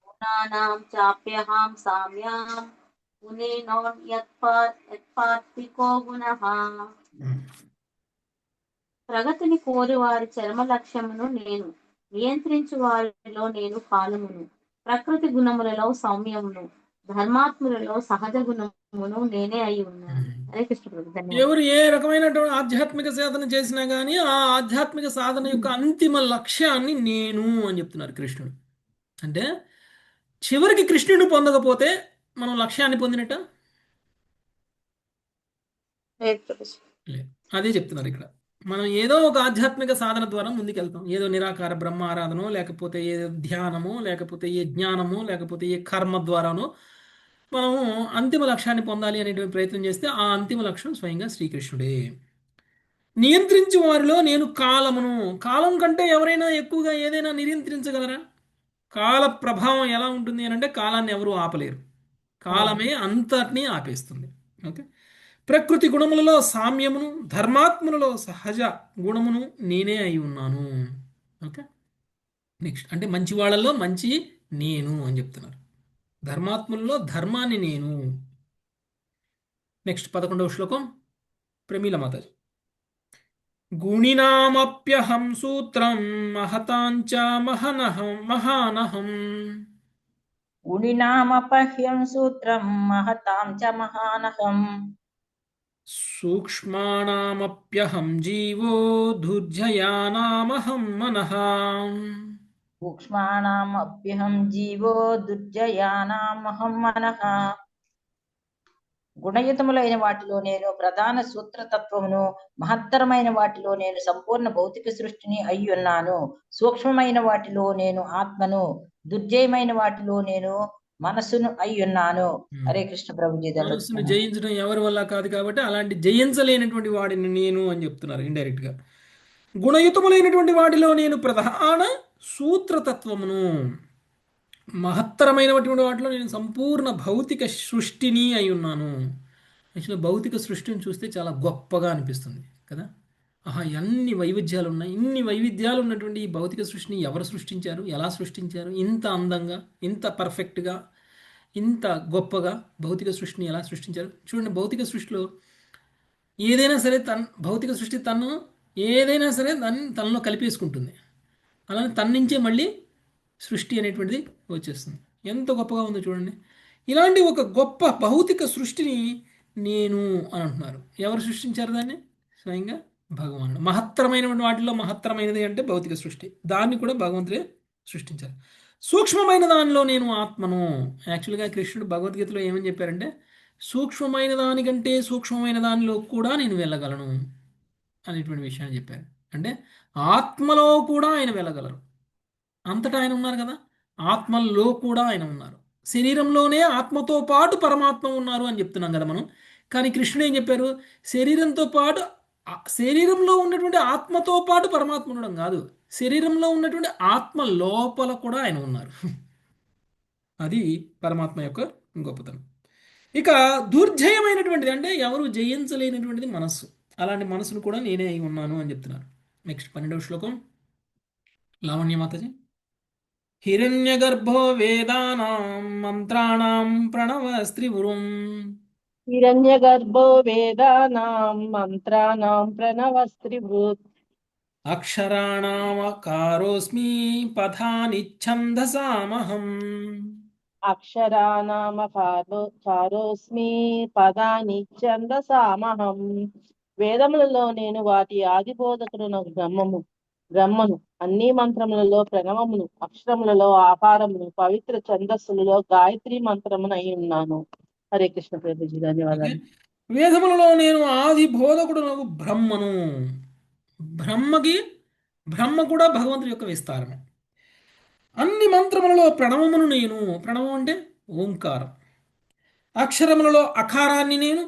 గుణానాం చాప్యహం సామ్యాం గుణేనో యత్పాత్తికో గుణః. ప్రగతిని కోరి వారి చర్మ లక్ష్యమును నేను, నియంత్రించు వారిలో నేను కాలమును. ప్రకృతి గుణములలో సౌమ్యమును, ధర్మాత్ములలో సహజ గుణమును నేనే అయి ఉన్నాను. హరే కృష్ణ ప్రభు. ధన్యవాదాలు. ఎవరు ఏ రకమైనటువంటి ఆధ్యాత్మిక సాధన చేసినా కానీ ఆ ఆధ్యాత్మిక సాధన యొక్క అంతిమ లక్ష్యాన్ని నేను అని చెప్తున్నారు కృష్ణుడు. అంటే చివరికి కృష్ణుడిని పొందకపోతే మనం లక్ష్యాన్ని పొందినట్ట లేదు ప్రభు. లేదు. అదే చెప్తున్నారు ఇక్కడ. మనం ఏదో ఒక ఆధ్యాత్మిక సాధన ద్వారా ముందుకెళ్తాం. ఏదో నిరాకార బ్రహ్మ ఆరాధనో, లేకపోతే ఏ ధ్యానమో, లేకపోతే ఏ జ్ఞానమో, లేకపోతే ఏ కర్మ ద్వారానో మనము అంతిమ లక్ష్యాన్ని పొందాలి అనేటువంటి ప్రయత్నం చేస్తే ఆ అంతిమ లక్ష్యం స్వయంగా శ్రీకృష్ణుడే. నియంత్రించే వారిలో నేను కాలమును. కాలం కంటే ఎవరైనా ఎక్కువగా ఏదైనా నియంత్రించగలరా? కాల ప్రభావం ఎలా ఉంటుంది అని అంటే కాలాన్ని ఎవరూ ఆపలేరు, కాలమే అంతటినీ ఆపేస్తుంది. ఓకే, ప్రకృతి గుణములలో సామ్యమును, ధర్మాత్ములలో సహజ గుణమును నేనే అయి ఉన్నాను. ఓకే, నెక్స్ట్ అంటే మంచి వాళ్ళలో మంచి నేను అని చెప్తున్నారు, ధర్మాత్ములలో ధర్మాన్ని నేను. నెక్స్ట్ 11వ శ్లోకం ప్రమీల మాతాజీ. గుణినామప్యహం సూత్రం మహతాంచ మహానహం. గుణినామపహ్యం సూత్రం మహతాం చ మహానహం. సూక్ష్మానామప్యహం జీవో దుర్జయానామహం మనః. సూక్ష్మానామప్యహం జీవో దుర్జయానామహం మనః. గుణయుతములైన వాటిలో నేను ప్రధాన సూత్రతత్వమును, మహత్తరమైన వాటిలో నేను సంపూర్ణ భౌతిక సృష్టిని అయి ఉన్నాను. సూక్ష్మమైన వాటిలో నేను ఆత్మను, దుర్జయమైన వాటిలో నేను మనస్సును అయి ఉన్నాను. హరే కృష్ణ ప్రభుజీ. మనస్సును జయించడం ఎవరి వల్ల కాదు కాబట్టి అలాంటి జయించలేనటువంటి వాడిని నేను అని చెప్తున్నారు ఇండైరెక్ట్ గా. గుణయుతములైనటువంటి వాటిలో నేను ప్రధాన సూత్రతత్వమును, మహత్తరమైనటువంటి వాటిలో నేను సంపూర్ణ భౌతిక సృష్టిని అయి ఉన్నాను. యాక్చువల్గా భౌతిక సృష్టిని చూస్తే చాలా గొప్పగా అనిపిస్తుంది కదా. ఆహా, ఎన్ని వైవిధ్యాలు ఉన్నాయి, ఇన్ని వైవిధ్యాలు ఉన్నటువంటి ఈ భౌతిక సృష్టిని ఎవరు సృష్టించారు, ఎలా సృష్టించారు, ఇంత అందంగా, ఇంత పర్ఫెక్ట్గా, ఇంత గొప్పగా భౌతిక సృష్టిని ఎలా సృష్టించారు చూడండి. భౌతిక సృష్టిలో ఏదైనా సరే భౌతిక సృష్టి ఏదైనా సరే తనలో కలిపేసుకుంటుంది. అలానే తన నుంచే మళ్ళీ సృష్టి అనేటువంటిది వచ్చేస్తుంది. ఎంత గొప్పగా ఉందో చూడండి. ఇలాంటి ఒక గొప్ప భౌతిక సృష్టిని నేను అని అంటున్నారు. ఎవరు సృష్టించారు దాన్ని? స్వయంగా భగవానుడు. మహత్తరమైనటువంటి వాటిలో మహత్తరమైనది అంటే భౌతిక సృష్టి, దాన్ని కూడా భగవంతుడే సృష్టించారు. సూక్ష్మమైన దానిలో నేను ఆత్మను. యాక్చువల్గా కృష్ణుడు భగవద్గీతలో ఏమని చెప్పారంటే, సూక్ష్మమైన దానికంటే సూక్ష్మమైన దానిలో కూడా నేను వెళ్ళగలను అనేటువంటి విషయాన్ని చెప్పారు. అంటే ఆత్మలో కూడా ఆయన వెళ్ళగలరు, అంతటా ఆయన ఉన్నారు కదా. ఆత్మల్లో కూడా ఆయన ఉన్నారు, శరీరంలోనే ఆత్మతో పాటు పరమాత్మ ఉన్నారు అని చెప్తున్నాం కదా మనం. కానీ కృష్ణుడు ఏం చెప్పారు? శరీరంతో పాటు, శరీరంలో ఉన్నటువంటి ఆత్మతో పాటు పరమాత్మ ఉండడం కాదు, శరీరంలో ఉన్నటువంటి ఆత్మ లోపల కూడా ఆయన ఉన్నారు. అది పరమాత్మ యొక్క గొప్పతనం. ఇక దుర్జయమైనటువంటిది అంటే ఎవరు జయించలేనటువంటిది మనస్సు. అలాంటి మనసును కూడా నేనే అయి ఉన్నాను అని చెప్తున్నారు. నెక్స్ట్ 12వ శ్లోకం లావణ్య మాతాజీ. హిరణ్యగర్భో వేదానాం మంత్రాణాం ప్రణవ స్త్రివురుం హిరణ్యగర్భో వేదానాం మంత్రానాం ప్రణవస్త్రిభృత్ అక్షరాణామకారోస్మి పథాని ఛందసామహం. అక్షరానామకారోస్మి పదాని ఛందసామహం. వేదములలో నేను వాటి ఆది బోధకుడును బ్రహ్మను. అన్ని మంత్రములలో ప్రణవమును, అక్షరములలో ఆకారమును, పవిత్ర ఛందస్సులలో గాయత్రి మంత్రమును అయి ఉన్నాను. హరే కృష్ణ ప్రభుజీ, ధన్యవాదాలు. వేదములలో నేను ఆది బోధకుడునకు బ్రహ్మను. బ్రహ్మ కూడా భగవంతుడి యొక్క విస్తారము. అన్ని మంత్రములలో ప్రణవమును నేను. ప్రణవం అంటే ఓంకారం. అక్షరములలో అకారాన్ని నేను.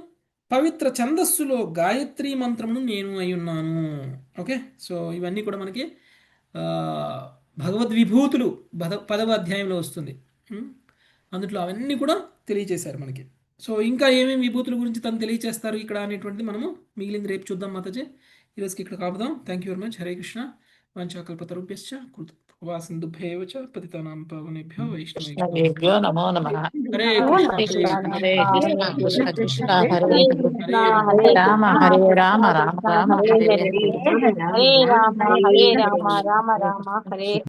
పవిత్ర ఛందస్సులో గాయత్రి మంత్రమును నేను అయి ఉన్నాను. ఓకే, సో ఇవన్నీ కూడా మనకి భగవద్విభూతులు 10వ అధ్యాయంలో వస్తుంది. అందులో అవన్నీ కూడా తెలియచేశారు మనకి. సో ఇంకా ఏమేమి విభూతుల గురించి తను తెలియచేస్తారు ఇక్కడ అనేటువంటిది మనము మిగిలింది రేపు చూద్దాం మాతాజీ. ఈరోజుకి ఇక్కడ కాపుదాం. Thank you very much. Hare Krishna. వంచాకల్పతరుభ్యశ్చ కృతవాసిందుభ్యేవ చ పతితానాం పావనేభ్యో వైష్ణవేభ్యో నమో నమః. హరే కృష్ణ హరే కృష్ణ కృష్ణ కృష్ణ హరే హరే రామ హరే రామ రామ రామ హరే హరే. హరే రామ హరే రామ రామ రామ హరే